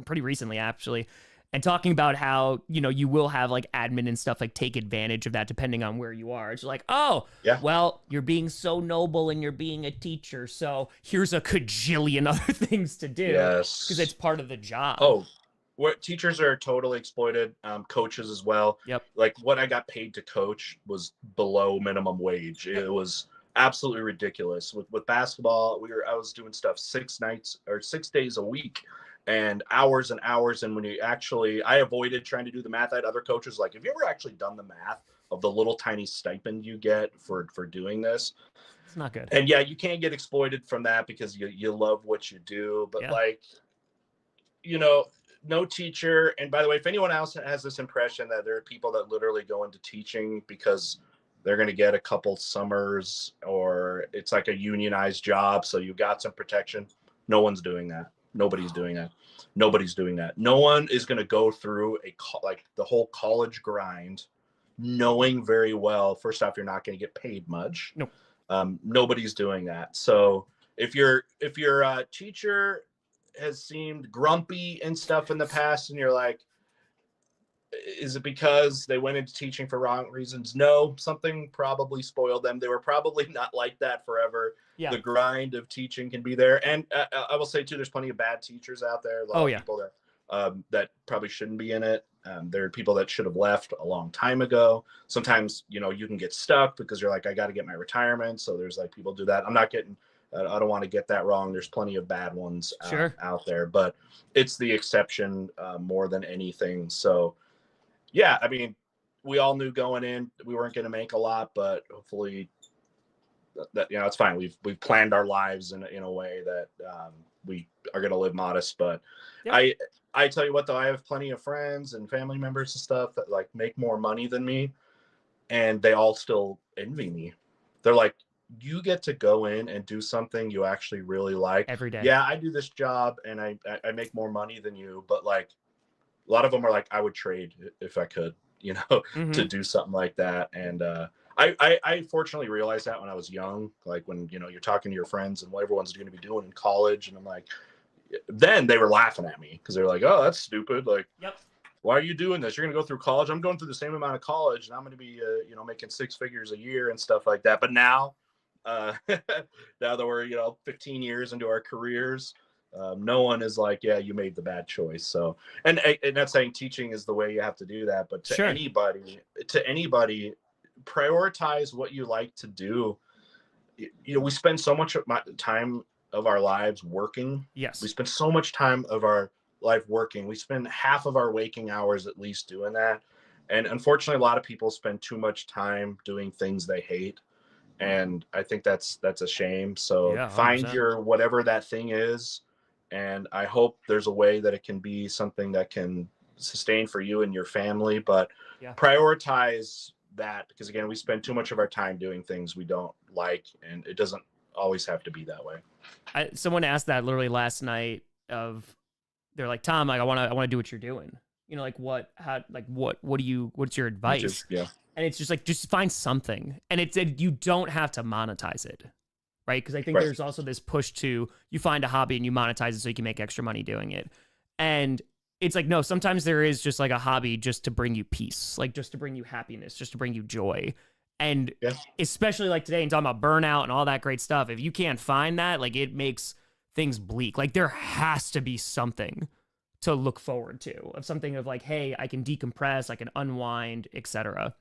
[SPEAKER 1] pretty recently, actually, and talking about how, you will have like admin and stuff like take advantage of that depending on where you are. It's like, well, you're being so noble and you're being a teacher, so here's a cajillion other things to do.
[SPEAKER 2] Yes.
[SPEAKER 1] Because it's part of the job.
[SPEAKER 2] Oh, teachers are totally exploited. Coaches as well.
[SPEAKER 1] Yep.
[SPEAKER 2] Like what I got paid to coach was below minimum wage. It was absolutely ridiculous. With basketball, I was doing stuff 6 days a week and hours and hours. And when I avoided trying to do the math. I had other coaches like, have you ever actually done the math of the little tiny stipend you get for doing this?
[SPEAKER 1] It's not good.
[SPEAKER 2] And you can't get exploited from that because you love what you do. But no teacher. And by the way, if anyone else has this impression that there are people that literally go into teaching because they're going to get a couple summers or it's like a unionized job, so you got some protection, no one's doing that. Nobody's doing that. Nobody's doing that. No one is going to go through the whole college grind knowing very well, first off, you're not going to get paid much.
[SPEAKER 1] No.
[SPEAKER 2] Nobody's doing that. So if your teacher has seemed grumpy and stuff in the past and you're like, is it because they went into teaching for wrong reasons? No, something probably spoiled them. They were probably not like that forever. The grind of teaching can be there. And I will say too, there's plenty of bad teachers out there. A lot of people that probably shouldn't be in it. There are people that should have left a long time ago. Sometimes, you can get stuck because you're like, I got to get my retirement. So there's like people do that. I don't want to get that wrong. There's plenty of bad ones out there, but it's the exception more than anything. So I mean, we all knew going in, we weren't going to make a lot, but hopefully that it's fine. We've planned our lives in a way that we are going to live modest, but I tell you what, though, I have plenty of friends and family members and stuff that like make more money than me, and they all still envy me. They're like, you get to go in and do something you actually really like
[SPEAKER 1] every day. Yeah,
[SPEAKER 2] I do this job and I make more money than you, but like a lot of them are like, I would trade if I could, to do something like that. And I fortunately realized that when I was young, like when, you're talking to your friends and what everyone's going to be doing in college. And I'm like, then they were laughing at me because they're like, oh, that's stupid. Like, why are you doing this? You're going to go through college. I'm going through the same amount of college and I'm going to be, making 6 figures a year and stuff like that. But now, now that we're, 15 years into our careers, no one is like, yeah, you made the bad choice. So, and not saying teaching is the way you have to do that, but to anybody, prioritize what you like to do. We spend so much time of our lives working.
[SPEAKER 1] Yes.
[SPEAKER 2] We spend so much time of our life working. We spend half of our waking hours at least doing that. And unfortunately, a lot of people spend too much time doing things they hate. And I think that's a shame. So
[SPEAKER 1] Yeah,
[SPEAKER 2] find
[SPEAKER 1] 100%.
[SPEAKER 2] your whatever that thing is. And I hope there's a way that it can be something that can sustain for you and your family, but
[SPEAKER 1] Yeah.
[SPEAKER 2] prioritize that, because again, we spend too much of our time doing things we don't like, and it doesn't always have to be that way.
[SPEAKER 1] Someone asked that literally last night they're like, Tom, like I want to do what you're doing. You know, like what's your advice?
[SPEAKER 2] YouTube, yeah.
[SPEAKER 1] And it's just like, just find something. And you don't have to monetize it. Right. Because I think
[SPEAKER 2] Right.
[SPEAKER 1] there's also this push to you find a hobby and you monetize it so you can make extra money doing it. And it's like, no, sometimes there is just like a hobby just to bring you peace, like just to bring you happiness, just to bring you joy. And especially like today and talking about burnout and all that great stuff, if you can't find that, like it makes things bleak. Like there has to be something to look forward to, of something of like, hey, I can decompress, I can unwind, etc.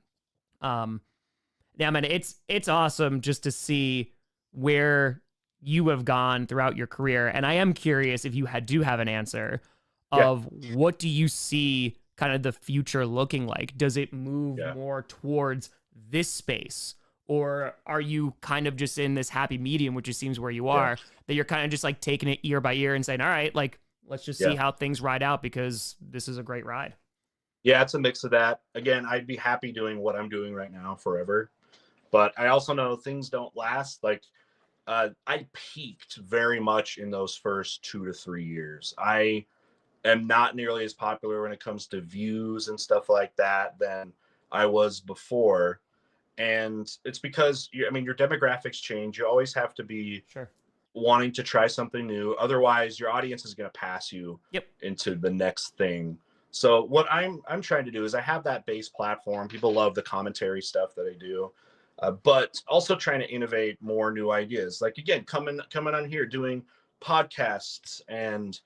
[SPEAKER 1] Yeah, man, it's awesome just to see where you have gone throughout your career. And I am curious if you do have an answer of what do you see kind of the future looking like? Does it move more towards this space? Or are you kind of just in this happy medium, which it seems where you are, that you're kind of just like taking it year by year and saying, all right, like, let's just see how things ride out because this is a great ride.
[SPEAKER 2] Yeah, it's a mix of that. Again, I'd be happy doing what I'm doing right now forever. But I also know things don't last. Like I peaked very much in those first 2 to 3 years. I am not nearly as popular when it comes to views and stuff like that than I was before. And it's because, your demographics change. You always have to be wanting to try something new. Otherwise, your audience is going to pass you into the next thing. So what I'm trying to do is I have that base platform. People love the commentary stuff that I do, but also trying to innovate more new ideas. Like again, coming on here doing podcasts and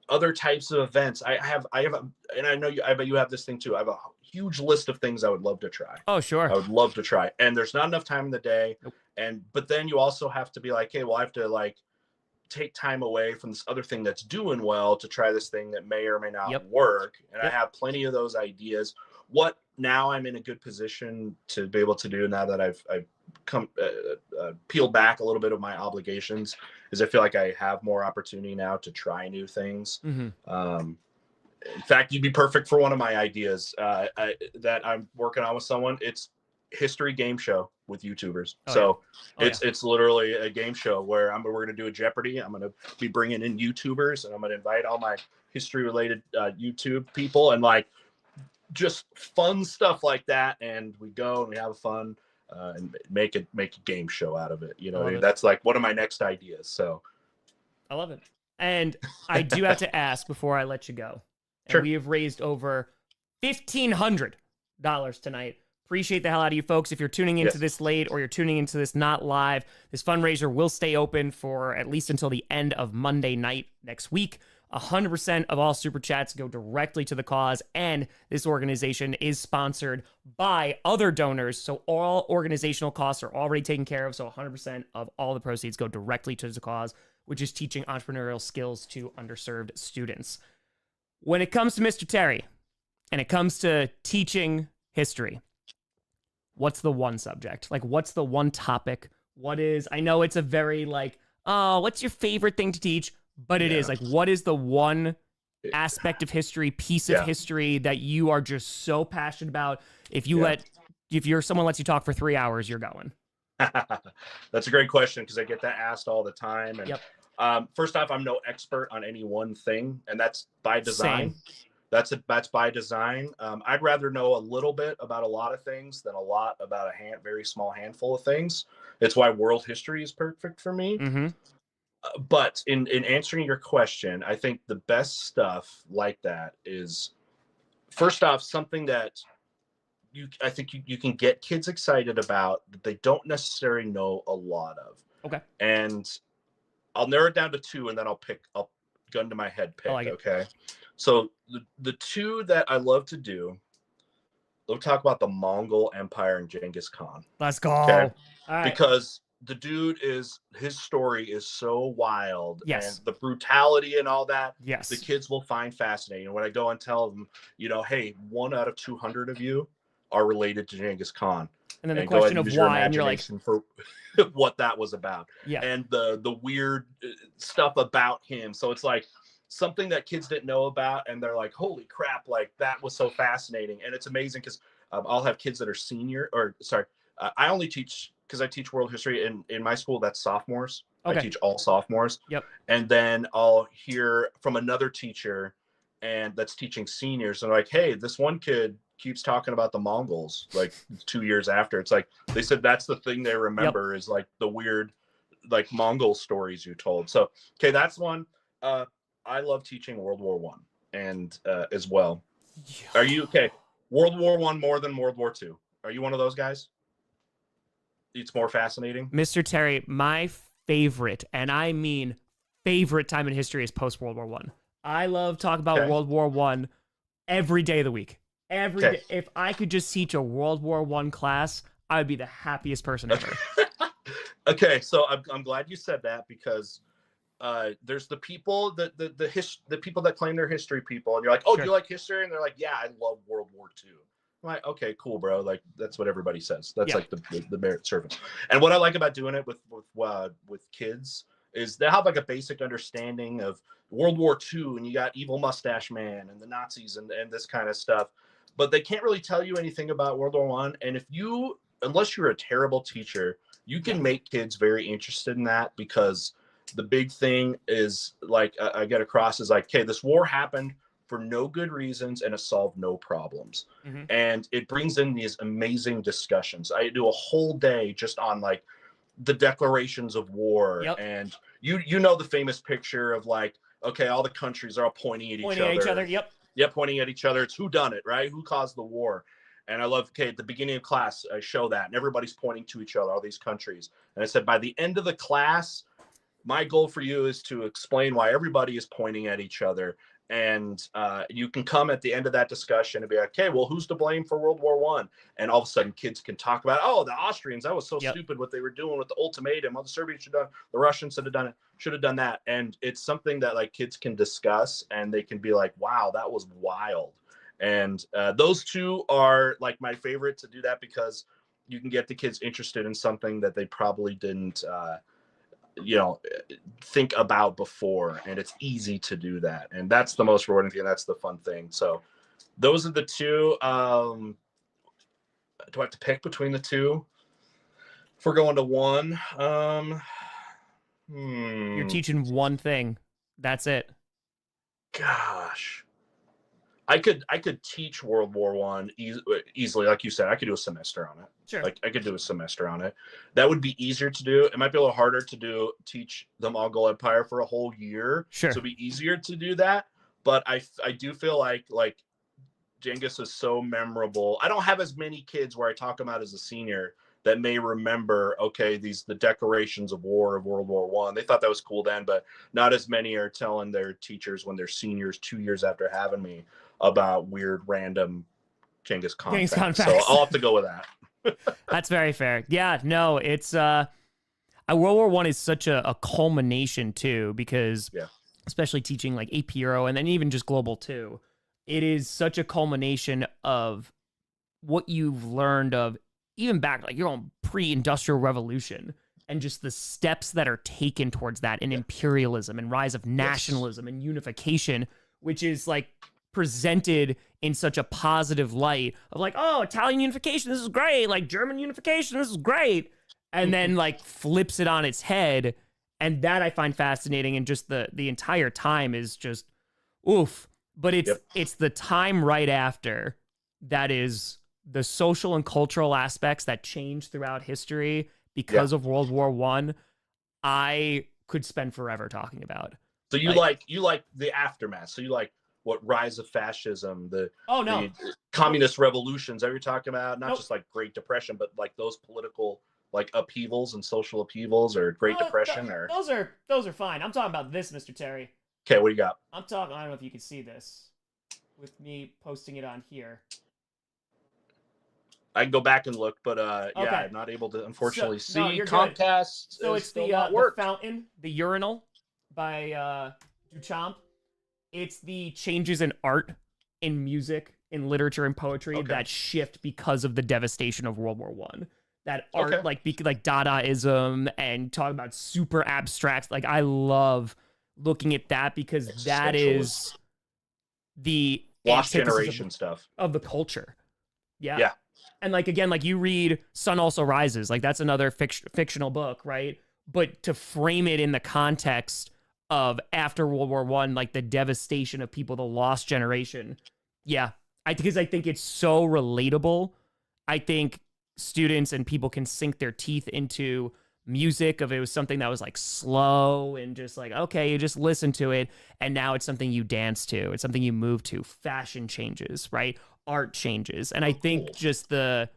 [SPEAKER 2] other types of events. I have, and I know I bet you have this thing too. I have a huge list of things I would love to try.
[SPEAKER 1] Oh, sure.
[SPEAKER 2] I would love to try, and there's not enough time in the day. But then you also have to be like, hey, well, I have to like take time away from this other thing that's doing well to try this thing that may or may not work. And I have plenty of those ideas. What now I'm in a good position to be able to do now that I've come peeled back a little bit of my obligations is I feel like I have more opportunity now to try new things. In fact, you'd be perfect for one of my ideas that I'm working on with someone. It's history game show with YouTubers. It's literally a game show where we're going to do a Jeopardy. I'm going to be bringing in YouTubers and I'm going to invite all my history related YouTube people and like just fun stuff like that. And we go and we have fun and make a game show out of it. You know, that's like one of my next ideas. So
[SPEAKER 1] I love it. And I do have to ask before I let you go. And we have raised over $1,500 tonight. Appreciate the hell out of you folks. If you're tuning into this late or you're tuning into this not live, this fundraiser will stay open for at least until the end of Monday night next week. 100% of all super chats go directly to the cause, and this organization is sponsored by other donors, so all organizational costs are already taken care of, so 100% of all the proceeds go directly to the cause, which is teaching entrepreneurial skills to underserved students. When it comes to Mr. Terry, and it comes to teaching history, what's the one subject? Like, what's the one topic? I know it's a very like, oh, what's your favorite thing to teach? But it is like, what is the one aspect of history, piece of history that you are just so passionate about? If someone lets you talk for 3 hours, you're going.
[SPEAKER 2] That's a great question because I get that asked all the time. And first off, I'm no expert on any one thing, and that's by design. That's by design. I'd rather know a little bit about a lot of things than a lot about a very small handful of things. It's why world history is perfect for me. But in answering your question, I think the best stuff like that is, first off, something that I think you can get kids excited about that they don't necessarily know a lot of. Okay. And I'll narrow it down to two, and then I'll gun to my head pick. Okay. So the two that I love to do, we'll talk about the Mongol Empire and Genghis Khan.
[SPEAKER 1] Let's go. Okay?
[SPEAKER 2] All right. Because the dude is, his story is so wild, and
[SPEAKER 1] Yes.
[SPEAKER 2] the brutality and all that, the
[SPEAKER 1] Yes.
[SPEAKER 2] kids will find fascinating. And when I go and tell them, hey, 1 out of 200 of you are related to Genghis Khan,
[SPEAKER 1] And then the
[SPEAKER 2] and go ahead
[SPEAKER 1] question
[SPEAKER 2] and
[SPEAKER 1] of
[SPEAKER 2] use your
[SPEAKER 1] why, and you're like,
[SPEAKER 2] imagination for what that was about,
[SPEAKER 1] yeah,
[SPEAKER 2] and the weird stuff about him. So it's like something that kids didn't know about, and they're like, holy crap, like that was so fascinating. And it's amazing because I'll have kids that are I only teach, because I teach world history in my school, that's sophomores. I
[SPEAKER 1] okay,
[SPEAKER 2] teach all sophomores.
[SPEAKER 1] yep,
[SPEAKER 2] And then I'll hear from another teacher and that's teaching seniors, and like, hey, this one kid keeps talking about the Mongols like 2 years after. It's like they said that's the thing they
[SPEAKER 1] yep.
[SPEAKER 2] remember is like the weird like Mongol stories you told. So okay, that's one. I love teaching World War One and as well. Are you okay? World War One more than World War Two? Are you one of those guys? It's more fascinating.
[SPEAKER 1] Mr. Terry, my favorite, and I mean favorite time in history is post World War One. I love talking about
[SPEAKER 2] Okay.
[SPEAKER 1] World War One every day of the week. Every
[SPEAKER 2] Okay.
[SPEAKER 1] day. If I could just teach a World War One class, I would be the happiest person ever.
[SPEAKER 2] Okay, so I'm glad you said that, because there's the people the people that claim they're history people, and you're like, oh,
[SPEAKER 1] Sure.
[SPEAKER 2] do you like history? And they're like, yeah, I love World War II. I'm like, okay, cool, bro. Like that's what everybody says. That's
[SPEAKER 1] Yeah.
[SPEAKER 2] like the merit service. And what I like about doing it with kids is they have like a basic understanding of World War II, and you got evil mustache man and the Nazis and this kind of stuff, but they can't really tell you anything about World War One. And unless you're a terrible teacher, you can make kids very interested in that, because the big thing is like I get across is like, okay, this war happened for no good reasons and it solved no problems.
[SPEAKER 1] Mm-hmm.
[SPEAKER 2] And it brings in these amazing discussions. I do a whole day just on like the declarations of war.
[SPEAKER 1] Yep.
[SPEAKER 2] And you know the famous picture of like, okay, all the countries are all pointing at each other.
[SPEAKER 1] Yep.
[SPEAKER 2] Yeah, pointing at each other. It's who done it, right? Who caused the war? And I love, okay, at the beginning of class, I show that, and everybody's pointing to each other, all these countries. And I said, by the end of the class, my goal for you is to explain why everybody is pointing at each other. And you can come at the end of that discussion and be like, okay, well, who's to blame for World War One? And all of a sudden kids can talk about, oh, the Austrians, that was so stupid what they were doing with the ultimatum. Well, the Serbians should have done, the Russians should have done that. And it's something that like kids can discuss, and they can be like, wow, that was wild. And those two are like my favorite to do that, because you can get the kids interested in something that they probably didn't think about before, and it's easy to do that, and that's the most rewarding thing, and that's the fun thing. So those are the two. Do I have to pick between the two if we're going to one?
[SPEAKER 1] You're teaching one thing, that's it.
[SPEAKER 2] Gosh, I could teach World War One easily, like you said. I could do a semester on it.
[SPEAKER 1] Sure.
[SPEAKER 2] Like I could do a semester on it. That would be easier to do. It might be a little harder to teach the Mongol Empire for a whole year.
[SPEAKER 1] Sure.
[SPEAKER 2] So it'd be easier to do that. But I do feel like Genghis is so memorable. I don't have as many kids where I talk about as a senior that may remember, okay, the declarations of war of World War One. They thought that was cool then, but not as many are telling their teachers when they're seniors 2 years after having me about weird random Genghis Khan facts. So I'll have to go with that.
[SPEAKER 1] That's very fair. Yeah, no, it's World War One is such a culmination too, because especially teaching like AP Euro and then even just Global too, it is such a culmination of what you've learned of even back like your own pre-industrial revolution, and just the steps that are taken towards that in imperialism and rise of nationalism and unification, which is like presented in such a positive light of like, oh, Italian unification, this is great. Like German unification, this is great. And then like flips it on its head. And that I find fascinating. And just the entire time is just oof. But it's the time right after that is the social and cultural aspects that change throughout history because of World War One. I could spend forever talking about.
[SPEAKER 2] So you like the aftermath. So you like what rise of fascism, the communist revolutions that you're talking about, not just like Great Depression, but like those political like upheavals and social upheavals, or Great Depression, or
[SPEAKER 1] those are fine. I'm talking about this, Mr. Terry.
[SPEAKER 2] Okay, what do you got?
[SPEAKER 1] I'm talking. I don't know if you can see this with me posting it on here.
[SPEAKER 2] I can go back and look, but yeah,
[SPEAKER 1] Okay.
[SPEAKER 2] I'm not able to
[SPEAKER 1] So
[SPEAKER 2] unfortunately
[SPEAKER 1] no,
[SPEAKER 2] see.
[SPEAKER 1] you're good.
[SPEAKER 2] Comcast
[SPEAKER 1] So
[SPEAKER 2] is
[SPEAKER 1] it's
[SPEAKER 2] still not
[SPEAKER 1] the
[SPEAKER 2] worked.
[SPEAKER 1] fountain, the urinal by Duchamp. It's the changes in art, in music, in literature and poetry
[SPEAKER 2] Okay.
[SPEAKER 1] that shift because of the devastation of World War One. That art,
[SPEAKER 2] Okay.
[SPEAKER 1] like Dadaism and talking about super abstract. Like I love looking at that because that
[SPEAKER 2] Existentialism.
[SPEAKER 1] is the
[SPEAKER 2] Lost
[SPEAKER 1] antithesis
[SPEAKER 2] generation stuff.
[SPEAKER 1] of the culture. Yeah.
[SPEAKER 2] Yeah.
[SPEAKER 1] And like again, like you read Sun Also Rises, like that's another fictional book, right? But to frame it in the context of after World War One, like the devastation of people, the lost generation. Yeah. Because I think it's so relatable. I think students and people can sink their teeth into music if it was something that was like slow and just like, okay, you just listen to it. And now it's something you dance to. It's something you move to. Fashion changes, right? Art changes. And I think just the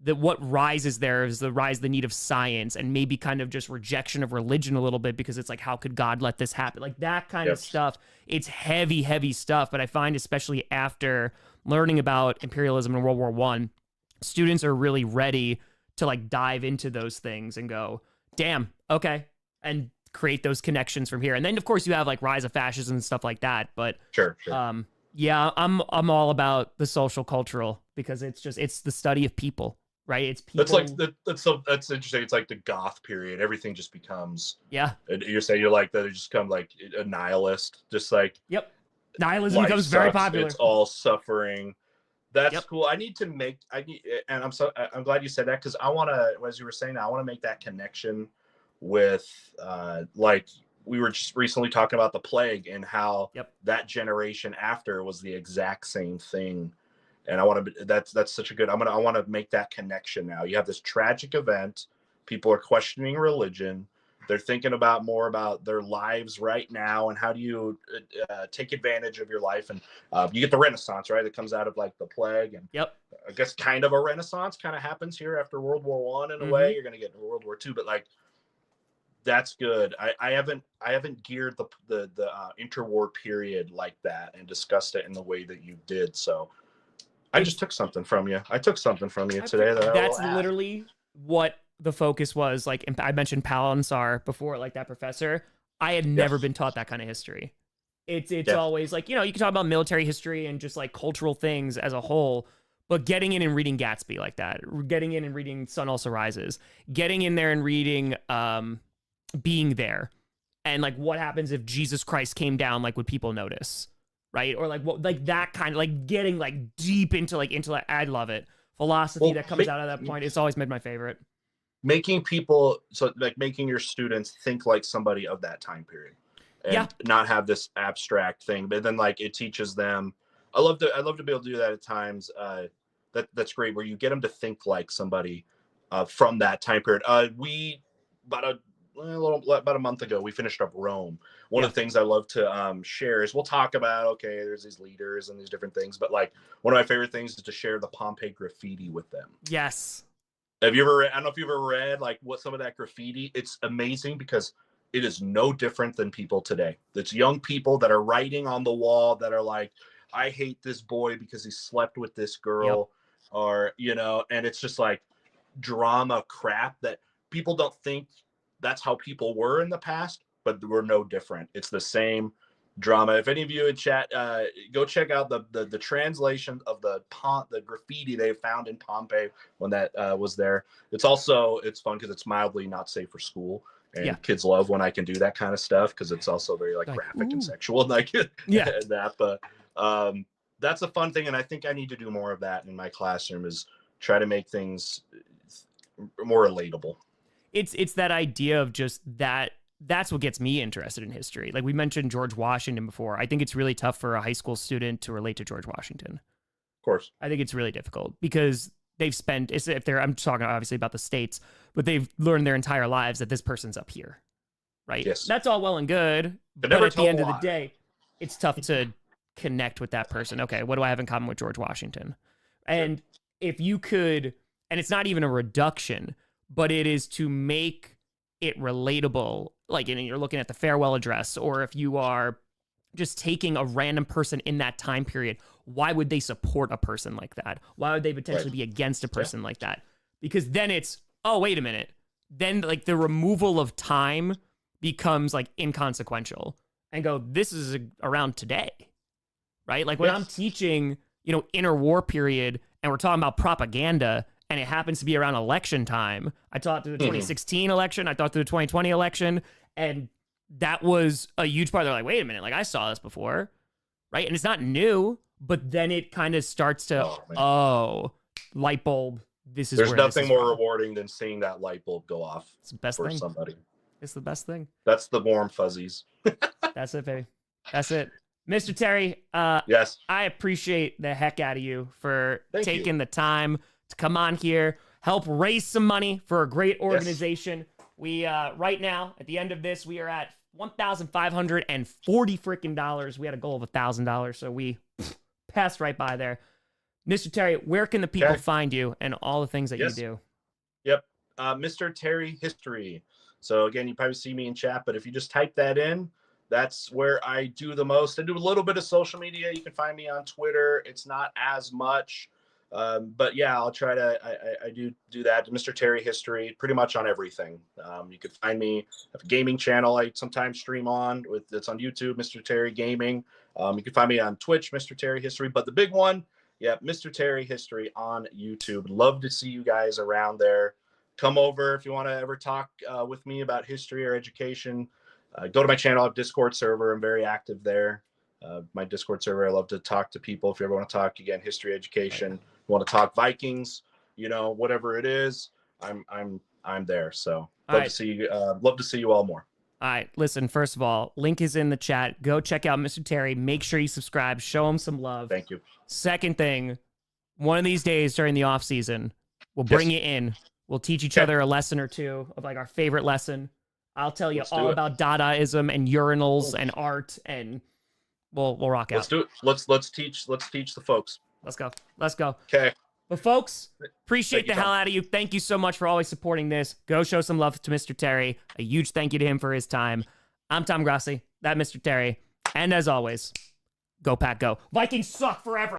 [SPEAKER 1] what rises there is the need of science and maybe kind of just rejection of religion a little bit because it's like, how could God let this happen? Like that kind of stuff. It's heavy, heavy stuff. But I find especially after learning about imperialism in World War One, students are really ready to like dive into those things and go, damn, okay, and create those connections from here. And then of course you have like rise of fascism and stuff like that. But
[SPEAKER 2] Sure.
[SPEAKER 1] yeah, I'm all about the social cultural because it's the study of people, right? It's people.
[SPEAKER 2] That's interesting. It's like the goth period. Everything just becomes.
[SPEAKER 1] Yeah.
[SPEAKER 2] You're saying you're like that. It just become like a nihilist. Just like.
[SPEAKER 1] Yep. Nihilism becomes very popular.
[SPEAKER 2] It's all suffering. That's cool. And I'm glad you said that because I want to, as you were saying, I want to make that connection with, like we were just recently talking about the plague and how that generation after was the exact same thing. And I want to, that's such a good, I want to make that connection now. You have this tragic event. People are questioning religion. They're thinking about more about their lives right now and how do you take advantage of your life. And you get the Renaissance, right? It comes out of like the plague. And I guess kind of a Renaissance kind of happens here after World War One in a way. You're going to get World War Two, but like, that's good. I haven't geared the interwar period like that and discussed it in the way that you did. So I just took something from you. I took something from you today.
[SPEAKER 1] That's literally what the focus was. Like I mentioned Palansar before, like that professor. I had never been taught that kind of history. It's always like, you know, you can talk about military history and just like cultural things as a whole, but getting in and reading Gatsby like that, getting in and reading Sun Also Rises, getting in there and reading Being There, and like what happens if Jesus Christ came down, like would people notice? Right? Or like what, like that kind of like getting like deep into I love it. Philosophy that comes out of that point. It's always been my favorite.
[SPEAKER 2] Making people, so like making your students think like somebody of that time period and not have this abstract thing. But then like it teaches them, I love to be able to do that at times. That's great where you get them to think like somebody from that time period. About a month ago, we finished up Rome. One of the things I love to share is we'll talk about, okay, there's these leaders and these different things, but like one of my favorite things is to share the Pompeii graffiti with them.
[SPEAKER 1] Yes.
[SPEAKER 2] Have you ever read, I don't know if you've ever read like what some of that graffiti, it's amazing because it is no different than people today. It's young people that are writing on the wall that are like, I hate this boy because he slept with this girl or, you know, and it's just like drama crap that people don't think that's how people were in the past, but we're no different. It's the same drama. If any of you in chat, go check out the translation of the graffiti they found in Pompeii when that was there. It's fun because it's mildly not safe for school, and kids love when I can do that kind of stuff because it's also very like graphic and sexual, like and that. But that's a fun thing, and I think I need to do more of that in my classroom. Is try to make things more relatable.
[SPEAKER 1] It's that idea of just that's what gets me interested in history. Like we mentioned George Washington before. I think it's really tough for a high school student to relate to George Washington.
[SPEAKER 2] Of course.
[SPEAKER 1] I think it's really difficult because they've spent, I'm talking obviously about the States, but they've learned their entire lives that this person's up here, right?
[SPEAKER 2] Yes.
[SPEAKER 1] That's all well and good, but at the end of the day, it's tough to connect with that person. Okay, what do I have in common with George Washington? And if you could, and it's not even a reduction, but it is to make it relatable. Like, you're looking at the farewell address, or if you are just taking a random person in that time period, why would they support a person like that? Why would they potentially be against a person like that? Because then it's, oh, wait a minute. Then like the removal of time becomes like inconsequential and go, this is around today, right? Like when I'm teaching, you know, interwar period and we're talking about propaganda and it happens to be around election time. I taught through the 2016 election. I taught through the 2020 election. And that was a huge part. They're like, wait a minute, like I saw this before, right? And it's not new, but then it kind of starts to, light bulb. This is
[SPEAKER 2] There's
[SPEAKER 1] where
[SPEAKER 2] nothing
[SPEAKER 1] this is
[SPEAKER 2] more
[SPEAKER 1] from.
[SPEAKER 2] rewarding than seeing that light bulb go off.
[SPEAKER 1] It's the best
[SPEAKER 2] for
[SPEAKER 1] thing.
[SPEAKER 2] somebody.
[SPEAKER 1] It's the best thing.
[SPEAKER 2] That's the warm fuzzies.
[SPEAKER 1] That's it, baby. That's it. Mr. Terry,
[SPEAKER 2] yes.
[SPEAKER 1] I appreciate the heck out of you for taking the time to come on here, help raise some money for a great organization. Yes. We, right now, at the end of this, we are at $1,540 freaking dollars. We had a goal of $1,000, so we passed right by there. Mr. Terry, where can the people find you and all the things that you do?
[SPEAKER 2] Yep. Mr. Terry History. So again, you probably see me in chat, but if you just type that in, that's where I do the most. I do a little bit of social media. You can find me on Twitter. It's not as much, but yeah, I'll try to, I do that. Mr. Terry History, pretty much on everything. You can find me. I have a gaming channel I sometimes stream on it's on YouTube, Mr. Terry Gaming. You can find me on Twitch, Mr. Terry History, but the big one, Mr. Terry History on YouTube. Love to see you guys around there. Come over if you want to ever talk with me about history or education. Go to my channel. I have Discord server. I'm very active there. My Discord server. I love to talk to people. If you ever want to talk again, history, education, you want to talk Vikings, you know, whatever it is, I'm there. So love to see you. Love to see you all more.
[SPEAKER 1] All right, listen, first of all, link is in the chat. Go check out Mr. Terry. Make sure you subscribe. Show him some love.
[SPEAKER 2] Thank you.
[SPEAKER 1] Second thing, one of these days during the off season, we'll bring you in. We'll teach each other a lesson or two of like our favorite lesson. I'll tell you all about Dadaism and urinals and art, and we'll rock out.
[SPEAKER 2] Let's do it. Let's teach the folks.
[SPEAKER 1] Let's go.
[SPEAKER 2] Okay.
[SPEAKER 1] But folks, appreciate the hell out of you. Thank you so much for always supporting this. Go show some love to Mr. Terry. A huge thank you to him for his time. I'm Tom Grossi, that Mr. Terry. And as always, go Pack Go. Vikings suck forever.